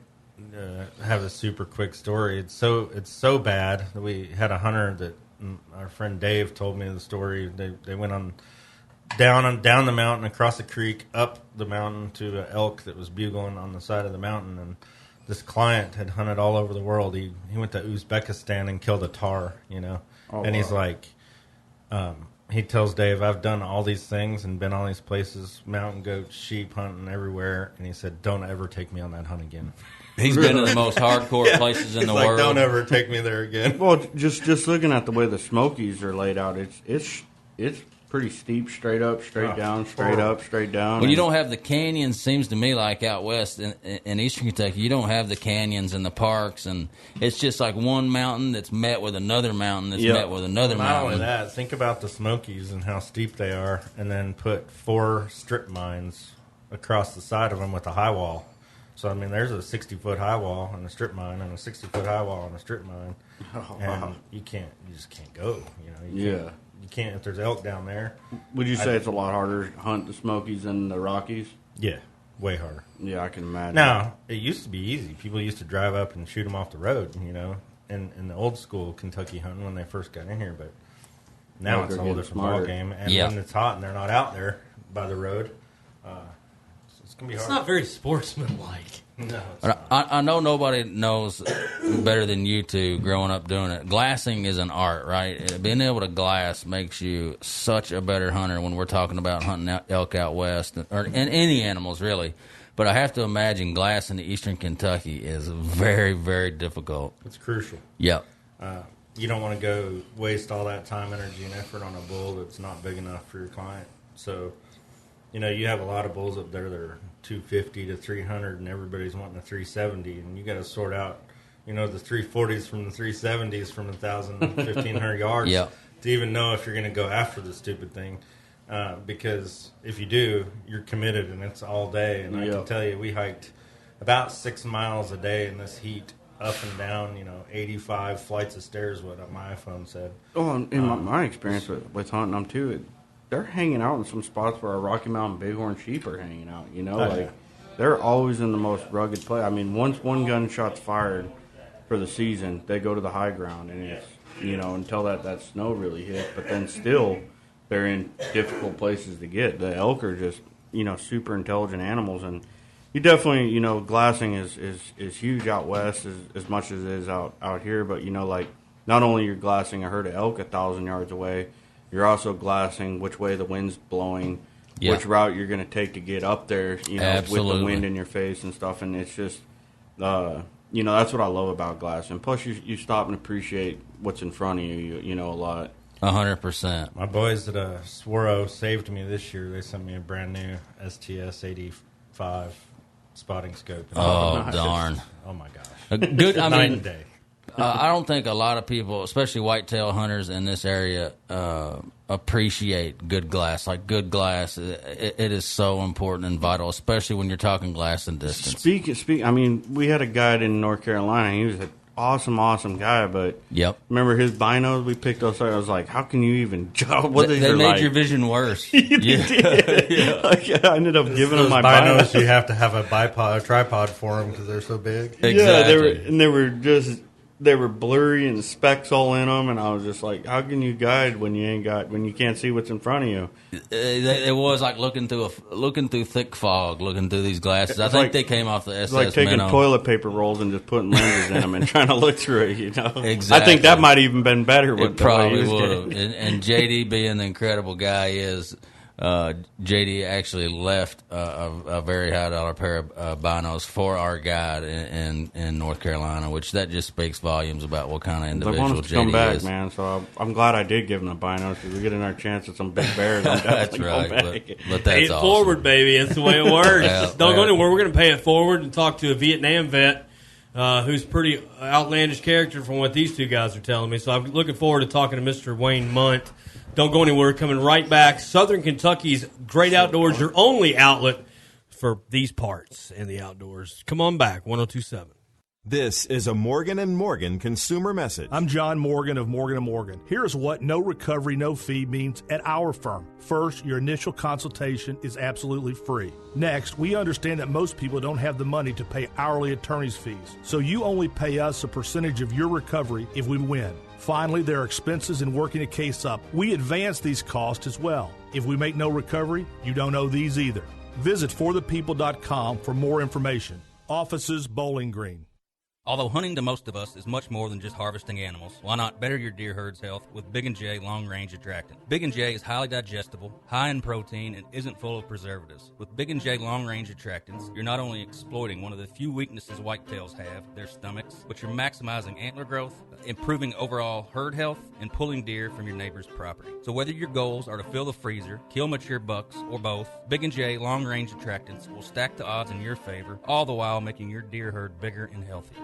have a super quick story. It's so bad that we had a hunter that our friend Dave told me the story. They went down the mountain, across the creek, up the mountain to an elk that was bugling on the side of the mountain. And this client had hunted all over the world. He went to Uzbekistan and killed a tar, and he's like, he tells Dave, I've done all these things and been all these places, mountain goats, sheep hunting everywhere. And he said, don't ever take me on that hunt again. He's been to the most hardcore places in the world. Don't ever take me there again. Well, just looking at the way the Smokies are laid out, it's pretty steep, straight up, straight down, straight up, straight down. Well, you don't have the canyons, seems to me, like out west in eastern Kentucky. You don't have the canyons and the parks, and it's just like one mountain that's met with another mountain that's met with another mountain. Not only that, think about the Smokies and how steep they are, and then put 4 strip mines across the side of them with a high wall. So, I mean, there's a 60-foot high wall on a strip mine and a 60-foot high wall on a strip mine. And you just can't go. You can't if there's elk down there. Would you say it's a lot harder to hunt the Smokies than the Rockies? Yeah, way harder. Yeah, I can imagine. Now, it used to be easy. People used to drive up and shoot them off the road, in the old school Kentucky hunting when they first got in here. But now it's a whole different ball game. And when it's hot and they're not out there by the road, it's going to be hard. It's not very sportsmanlike. No, I know nobody knows better than you two growing up doing it. Glassing is an art, right? Being able to glass makes you such a better hunter when we're talking about hunting elk out west, and any animals, really. But I have to imagine glassing in eastern Kentucky is very, very difficult. It's crucial. Yep. You don't want to go waste all that time, energy, and effort on a bull that's not big enough for your client. So, you have a lot of bulls up there that are 250 to 300, and everybody's wanting a 370, and you got to sort out, the 340s from the 370s from 1,000, 1,500 yards to even know if you're going to go after the stupid thing. Because if you do, you're committed, and it's all day. And I can tell you, we hiked about 6 miles a day in this heat, up and down, 85 flights of stairs, what my iPhone said. Oh, in my experience with hunting them, too, they're hanging out in some spots where our Rocky Mountain bighorn sheep are hanging out, they're always in the most rugged place. I mean, once one gunshot's fired for the season, they go to the high ground, and it's, until that snow really hits, but then still they're in difficult places to get. The elk are just, super intelligent animals, and you definitely, glassing is huge out west as much as it is out here, but, not only you're glassing a herd of elk 1,000 yards away, you're also glassing which way the wind's blowing, which route you're going to take to get up there, with the wind in your face and stuff. And it's just, that's what I love about glassing. Plus, you stop and appreciate what's in front of you, a lot. 100%. My boys at Swaro saved me this year. They sent me a brand new STS 85 spotting scope. Oh, darn. Oh, my gosh. Good. I Night mean, and day. I don't think a lot of people, especially whitetail hunters in this area, appreciate good glass. Like good glass, it is so important and vital, especially when you're talking glass and distance. I mean, we had a guide in North Carolina. He was awesome guy, but yep. Remember his binos? We picked those up. I was like, how can you even jump? What they made your vision worse. Yeah. Like, I ended up giving them my binos. You have to have a tripod for them because they're so big. Exactly. Yeah, they were blurry and specks all in them, and I was just like, how can you guide when you can't see what's in front of you? It was like looking through thick fog, looking through these glasses. I think they came off the SS. It's like taking Minnow. toilet paper rolls and just putting lenses in them and trying to look through it. Exactly. I think that might have even been better. It probably would have. And JD, being the incredible guy he is, JD actually left a very high dollar pair of binos for our guide in North Carolina, which that just speaks volumes about what kind of individual JD is. Come back, man. So I'm glad I did give him the binos because we get in our chance at some big bears. I'm that's right. But that's pay it awesome. forward, baby. That's the way it works. Don't go anywhere. We're going to pay it forward and talk to a Vietnam vet who's pretty outlandish character from what these two guys are telling me. So I'm looking forward to talking to Mr. Wayne Munt. Don't go anywhere. Coming right back. Southern Kentucky's Great Outdoors, your only outlet for these parts and the outdoors. Come on back, 102.7. This is a Morgan & Morgan consumer message. I'm John Morgan of Morgan & Morgan. Here's what no recovery, no fee means at our firm. First, your initial consultation is absolutely free. Next, we understand that most people don't have the money to pay hourly attorney's fees, so you only pay us a percentage of your recovery if we win. Finally, there are expenses in working a case up. We advance these costs as well. If we make no recovery, you don't owe these either. Visit forthepeople.com for more information. Offices, Bowling Green. Although hunting to most of us is much more than just harvesting animals, why not better your deer herd's health with Big & J Long Range Attractant? Big & J is highly digestible, high in protein, and isn't full of preservatives. With Big & J Long Range Attractants, you're not only exploiting one of the few weaknesses whitetails have, their stomachs, but you're maximizing antler growth, improving overall herd health, and pulling deer from your neighbor's property. So whether your goals are to fill the freezer, kill mature bucks, or both, Big & J Long Range Attractants will stack the odds in your favor, all the while making your deer herd bigger and healthier.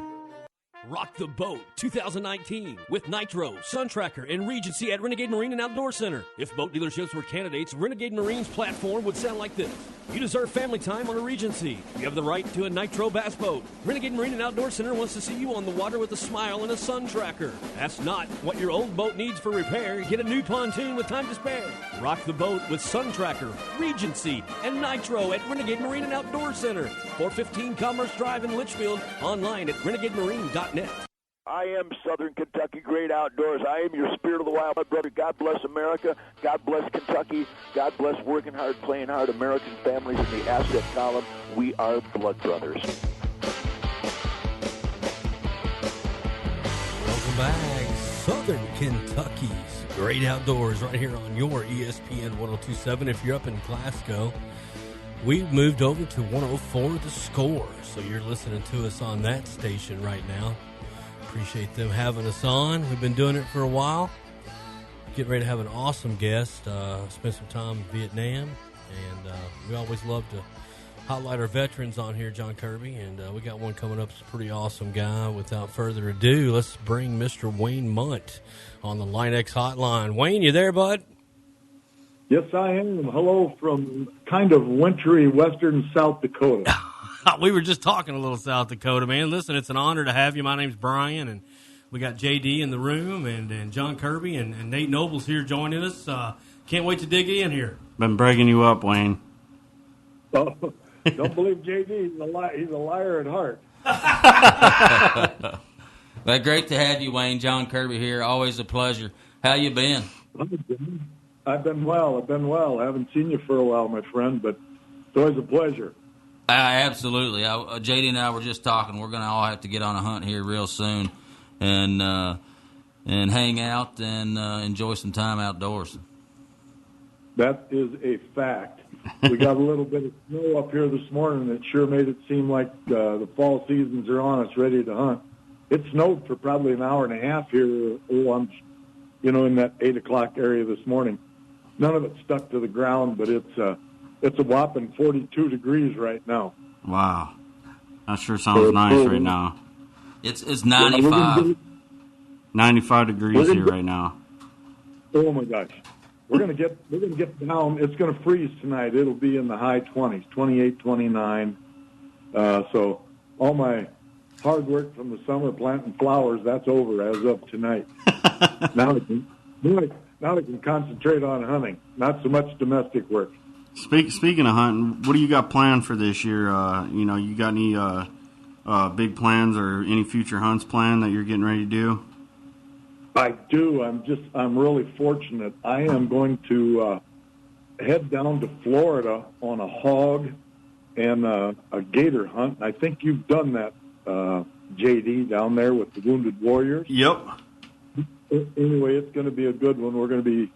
Rock the Boat 2019 with Nitro, Sun Tracker, and Regency at Renegade Marine and Outdoor Center. If boat dealerships were candidates, Renegade Marine's platform would sound like this. You deserve family time on a Regency. You have the right to a Nitro bass boat. Renegade Marine and Outdoor Center wants to see you on the water with a smile and a Sun Tracker. That's not what your old boat needs for repair. Get a new pontoon with time to spare. Rock the boat with Sun Tracker, Regency, and Nitro at Renegade Marine and Outdoor Center. 415 Commerce Drive in Litchfield. Online at renegademarine.net. I am Southern Kentucky Great Outdoors. I am your spirit of the wild, brother. God bless America. God bless Kentucky. God bless working hard, playing hard American families in the asset column. We are blood brothers. Welcome back. Southern Kentucky's Great Outdoors right here on your ESPN 102.7. If you're up in Glasgow, we moved over to 104 The Score, so you're listening to us on that station right now. Appreciate them having us on. We've been doing it for a while. Getting ready to have an awesome guest. Spent some time in Vietnam, and we always love to highlight our veterans on here, John Kirby, and we got one coming up. It's a pretty awesome guy. Without further ado, let's bring Mr. Wayne Munt on the Line X hotline. Wayne, you there, bud? Yes, I am. Hello from kind of wintry western South Dakota. We were just talking a little South Dakota, man. Listen, it's an honor to have you. My name's Brian, and we got JD in the room, and John Kirby, and Nate Noble's here joining us. Can't wait to dig in here. Been bragging you up, Wayne. Oh, don't believe JD. He's a liar at heart. Well, great to have you, Wayne. John Kirby here. Always a pleasure. How you been? I've been well. I haven't seen you for a while, my friend, but it's always a pleasure. Absolutely. JD and I were just talking. We're going to all have to get on a hunt here real soon and hang out and enjoy some time outdoors. That is a fact. We got a little bit of snow up here this morning that sure made it seem like the fall seasons are on us, ready to hunt. It snowed for probably an hour and a half here. I'm in that 8 o'clock area this morning. None of it stuck to the ground, but it's a whopping 42 degrees right now. Wow. That sure sounds nice right now. It's 95. 95 degrees here right now. Oh my gosh. We're gonna get down. It's gonna freeze tonight. It'll be in the high 20s, 28, 29. So all my hard work from the summer planting flowers, that's over as of tonight. now I can concentrate on hunting, not so much domestic work. Speaking of hunting, what do you got planned for this year? You got any big plans or any future hunts planned that you're getting ready to do? I do. I'm really fortunate. I am going to head down to Florida on a hog and a gator hunt. I think you've done that, JD, down there with the Wounded Warriors. Yep. Anyway, it's going to be a good one. We're going to be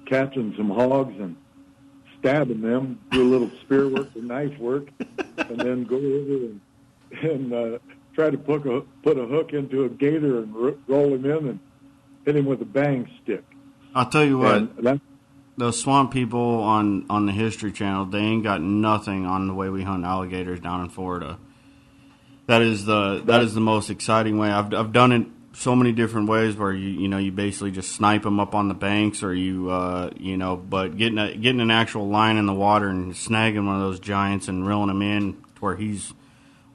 catching some hogs and stabbing them, do a little spear work and knife work, and then go over and try to put a hook into a gator and roll him in and hit him with a bang stick. I'll tell you what, those swamp people on the History Channel, they ain't got nothing on the way we hunt alligators down in Florida. That is the most exciting way. I've done it so many different ways where you basically just snipe them up on the banks, or but getting an actual line in the water and snagging one of those giants and reeling him in to where he's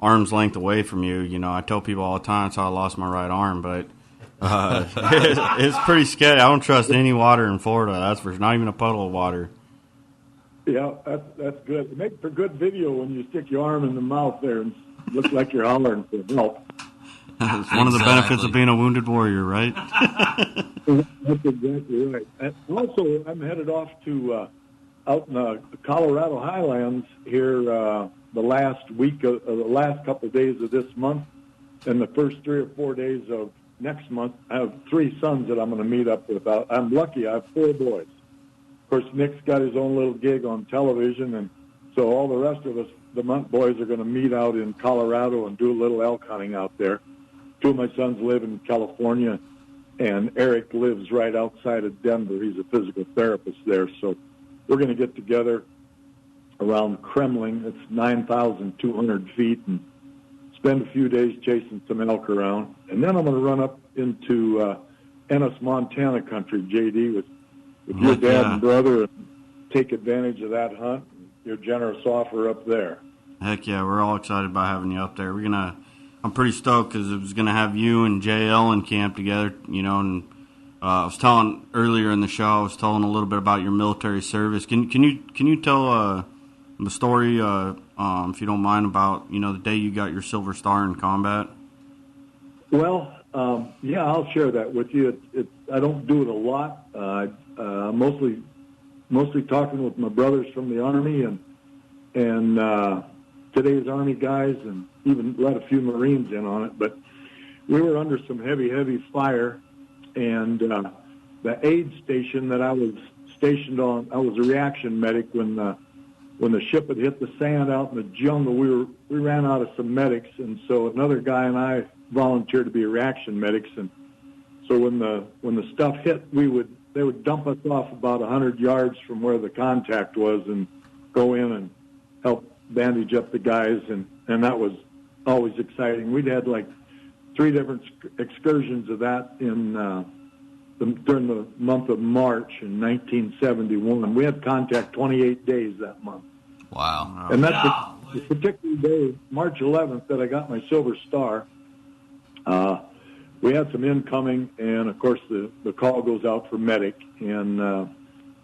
arm's length away from you. I tell people all the time that's how I lost my right arm, but it's pretty scary. I don't trust any water in Florida. That's for not even a puddle of water. Yeah, that's good. It makes for good video when you stick your arm in the mouth there and look like you're hollering for help. It's one of the benefits of being a wounded warrior, right? That's exactly right. And also, I'm headed off to out in the Colorado Highlands here the last couple of days of this month, and the first 3 or 4 days of next month. I have 3 sons that I'm going to meet up with. I'm lucky. I have 4 boys. Of course, Nick's got his own little gig on television, and so all the rest of us, the Munt boys, are going to meet out in Colorado and do a little elk hunting out there. 2 of my sons live in California, and Eric lives right outside of Denver. He's a physical therapist there. So we're going to get together around Kremling. It's 9,200 feet, and spend a few days chasing some elk around. And then I'm going to run up into Ennis, Montana country, JD, with your dad and brother, and take advantage of that hunt, your generous offer up there. Heck yeah, we're all excited about having you up there. I'm pretty stoked because it was going to have you and JL in camp together, and I was telling earlier in the show, I was telling a little bit about your military service. Can you tell the story, if you don't mind, about, the day you got your Silver Star in combat? Well, yeah, I'll share that with you. I don't do it a lot. Mostly talking with my brothers from the Army and today's Army guys, and even let a few Marines in on it. But we were under some heavy fire, and the aid station that I was stationed on, I was a reaction medic when the ship had hit the sand out in the jungle. We ran out of some medics, and so another guy and I volunteered to be reaction medics. And so when the stuff hit, they would dump us off about 100 yards from where the contact was and go in and help bandage up the guys, and that was always exciting. We'd had like 3 different excursions of that during the month of March in 1971. We had contact 28 days that month. Wow. And that's the particular day, March 11th, that I got my Silver Star. We had some incoming, and of course the call goes out for medic, and the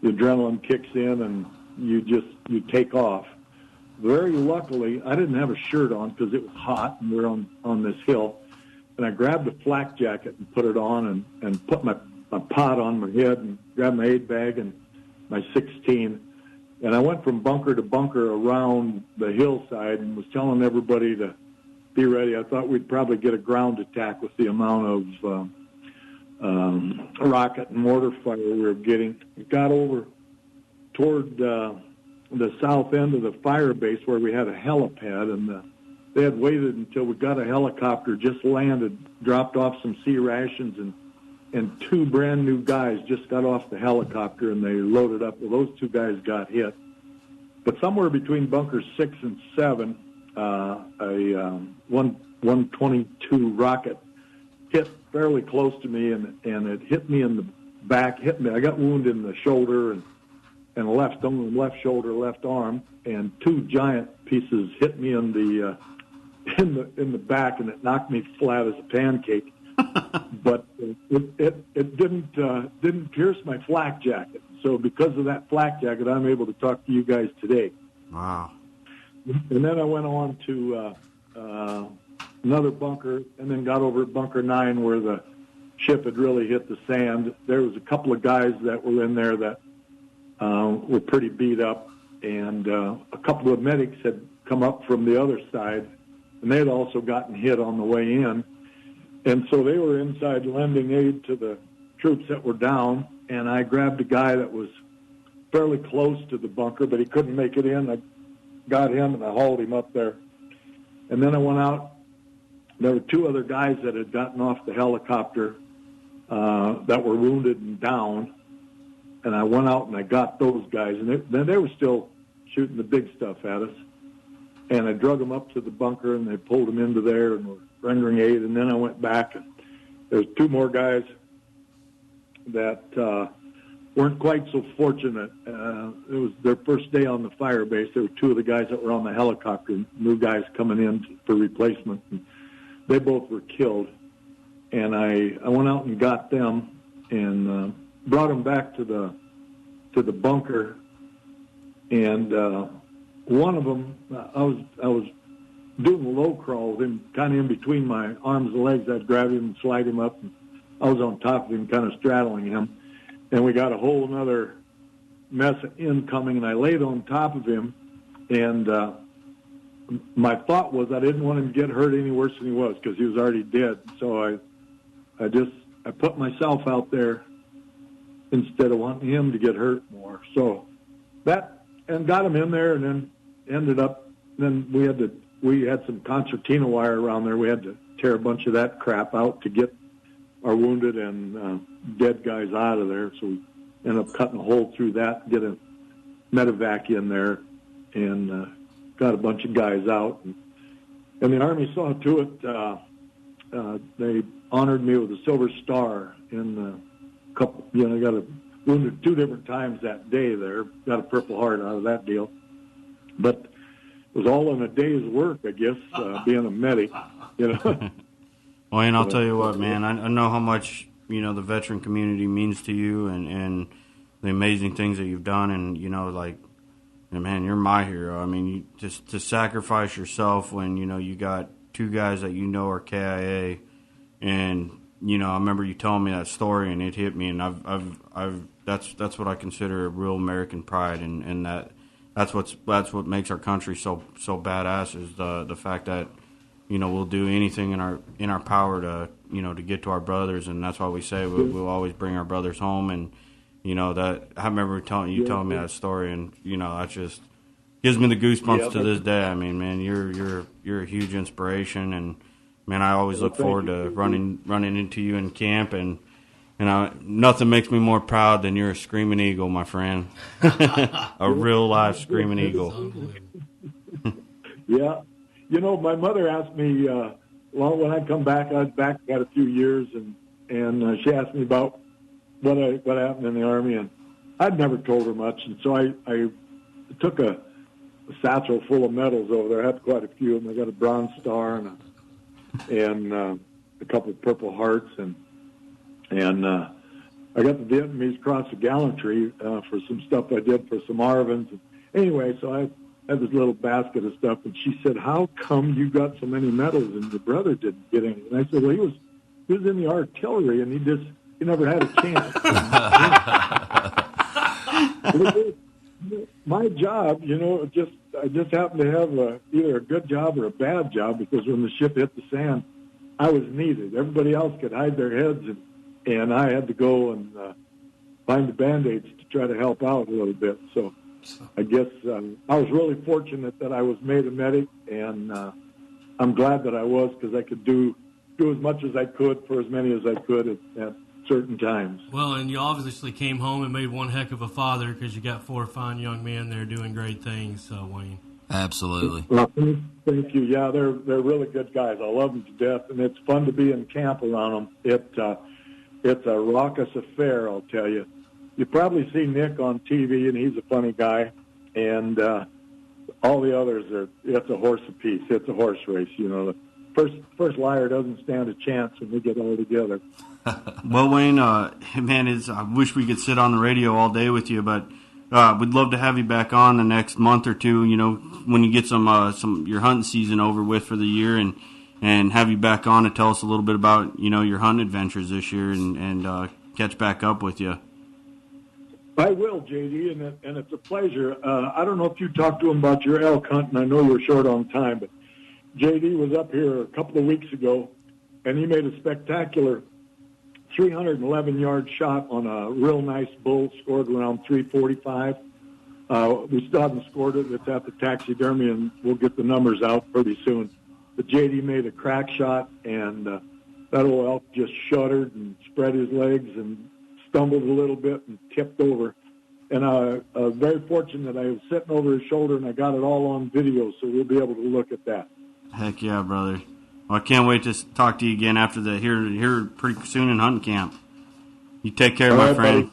adrenaline kicks in, and you take off. Very luckily, I didn't have a shirt on because it was hot, and we're on this hill. And I grabbed a flak jacket and put it on, and put my pot on my head, and grabbed my aid bag and my 16. And I went from bunker to bunker around the hillside and was telling everybody to be ready. I thought we'd probably get a ground attack with the amount of rocket and mortar fire we were getting. We got over toward the south end of the fire base where we had a helipad, and they had waited until we got a helicopter, just landed, dropped off some sea rations, and 2 brand new guys just got off the helicopter, and they loaded up. Well, those 2 guys got hit. But somewhere between bunkers 6 and 7, a 122 rocket hit fairly close to me, and it hit me in the back, hit me. I got wounded in the shoulder and left shoulder, left arm, and 2 giant pieces hit me in in the back, and it knocked me flat as a pancake. But it didn't pierce my flak jacket. So because of that flak jacket, I'm able to talk to you guys today. Wow. And then I went on to another bunker, and then got over at Bunker 9 where the ship had really hit the sand. There was a couple of guys that were in there that were pretty beat up, and a couple of medics had come up from the other side, and they had also gotten hit on the way in. And so they were inside lending aid to the troops that were down, and I grabbed a guy that was fairly close to the bunker, but he couldn't make it in. I got him, and I hauled him up there. And then I went out. There were two other guys that had gotten off the helicopter that were wounded and down, and I went out and I got those guys, and they were still shooting the big stuff at us. And I drug them up to the bunker, and they pulled them into there and were rendering aid. And then I went back, and there was two more guys that weren't quite so fortunate. It was their first day on the fire base. There were two of the guys that were on the helicopter, new guys coming in for replacement. And they both were killed. And I went out and got them and brought them back to the bunker. And one of them, I was doing a low crawl with him, kind of in between my arms and legs. I'd grab him and slide him up, and I was on top of him, kind of straddling him. And we got a whole another mess incoming, and I laid on top of him. And my thought was I didn't want him to get hurt any worse than he was, because he was already dead. So I put myself out there instead of wanting him to get hurt more. So that, and got him in there, and then ended up, then we had some concertina wire around there. We had to tear a bunch of that crap out to get our wounded and dead guys out of there. So we ended up cutting a hole through that, get a medevac in there, and got a bunch of guys out. And the Army saw to it. They honored me with a Silver Star in a couple, got a wounded 2 different times that day there. Got a Purple Heart out of that deal. But it was all in a day's work, I guess, being a medic, Well, and I'll tell you what, man, I know how much, the veteran community means to you and the amazing things that you've done. And, man, you're my hero. I mean, just to sacrifice yourself when, you got two guys that are KIA. And, I remember you telling me that story, and it hit me. And that's what I consider a real American pride. And that's what makes our country so badass, is the fact that, we'll do anything in our power to to get to our brothers, and that's why we say we'll always bring our brothers home. And that I remember telling me that story, and that just gives me the goosebumps to this day. I mean, man, you're a huge inspiration, and man, I always look forward to running into you in camp, and nothing makes me more proud than you're a screaming eagle, my friend. A real live screaming eagle. Yeah. My mother asked me, when I come back, I was back got a few years, and she asked me about what happened in the Army, and I'd never told her much. And so I took a satchel full of medals over there. I had quite a few of them. I got a Bronze Star and a couple of Purple Hearts, and I got the Vietnamese Cross of Gallantry for some stuff I did for some Arvins. Anyway, so I had this little basket of stuff, and she said, "How come you got so many medals and your brother didn't get any?" And I said, "Well, he was in the artillery, and he never had a chance." My job, I just happened to have either a good job or a bad job, because when the ship hit the sand, I was needed. Everybody else could hide their heads, and I had to go and find the Band-Aids to try to help out a little bit. So I guess I was really fortunate that I was made a medic, and I'm glad that I was, because I could do as much as I could for as many as I could at certain times. Well, and you obviously came home and made one heck of a father, because you got 4 fine young men there doing great things, Wayne. Absolutely. Well, thank you. Yeah, they're really good guys. I love them to death, and it's fun to be in camp around them. It's a raucous affair, I'll tell you. You probably see Nick on TV, and he's a funny guy. And all the others it's a horse apiece. It's a horse race. The first liar doesn't stand a chance when we get all together. Well, Wayne, man, I wish we could sit on the radio all day with you, but we'd love to have you back on the next month or two. When you get some your hunting season over with for the year, and have you back on to tell us a little bit about your hunting adventures this year, and catch back up with you. I will, JD, and it's a pleasure. I don't know if you talked to him about your elk hunt, and I know you're short on time, but JD was up here a couple of weeks ago, and he made a spectacular 311-yard shot on a real nice bull, scored around 345. We still haven't scored it. It's at the taxidermy, and we'll get the numbers out pretty soon. But JD made a crack shot, and that old elk just shuddered and spread his legs and stumbled a little bit and tipped over. And very fortunate I was sitting over his shoulder, and I got it all on video, so we'll be able to look at that. Heck yeah, brother. Well, I can't wait to talk to you again after here pretty soon in hunting camp. You take care, my friend.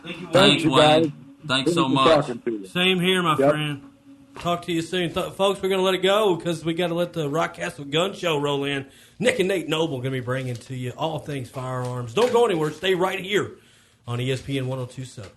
Thank you, Thanks, Wayne. Thanks so much. Same here, my friend. Talk to you soon. Folks, we're going to let it go because we got to let the Rock Castle Gun Show roll in. Nick and Nate Noble going to be bringing to you all things firearms. Don't go anywhere. Stay right here on ESPN 102.7.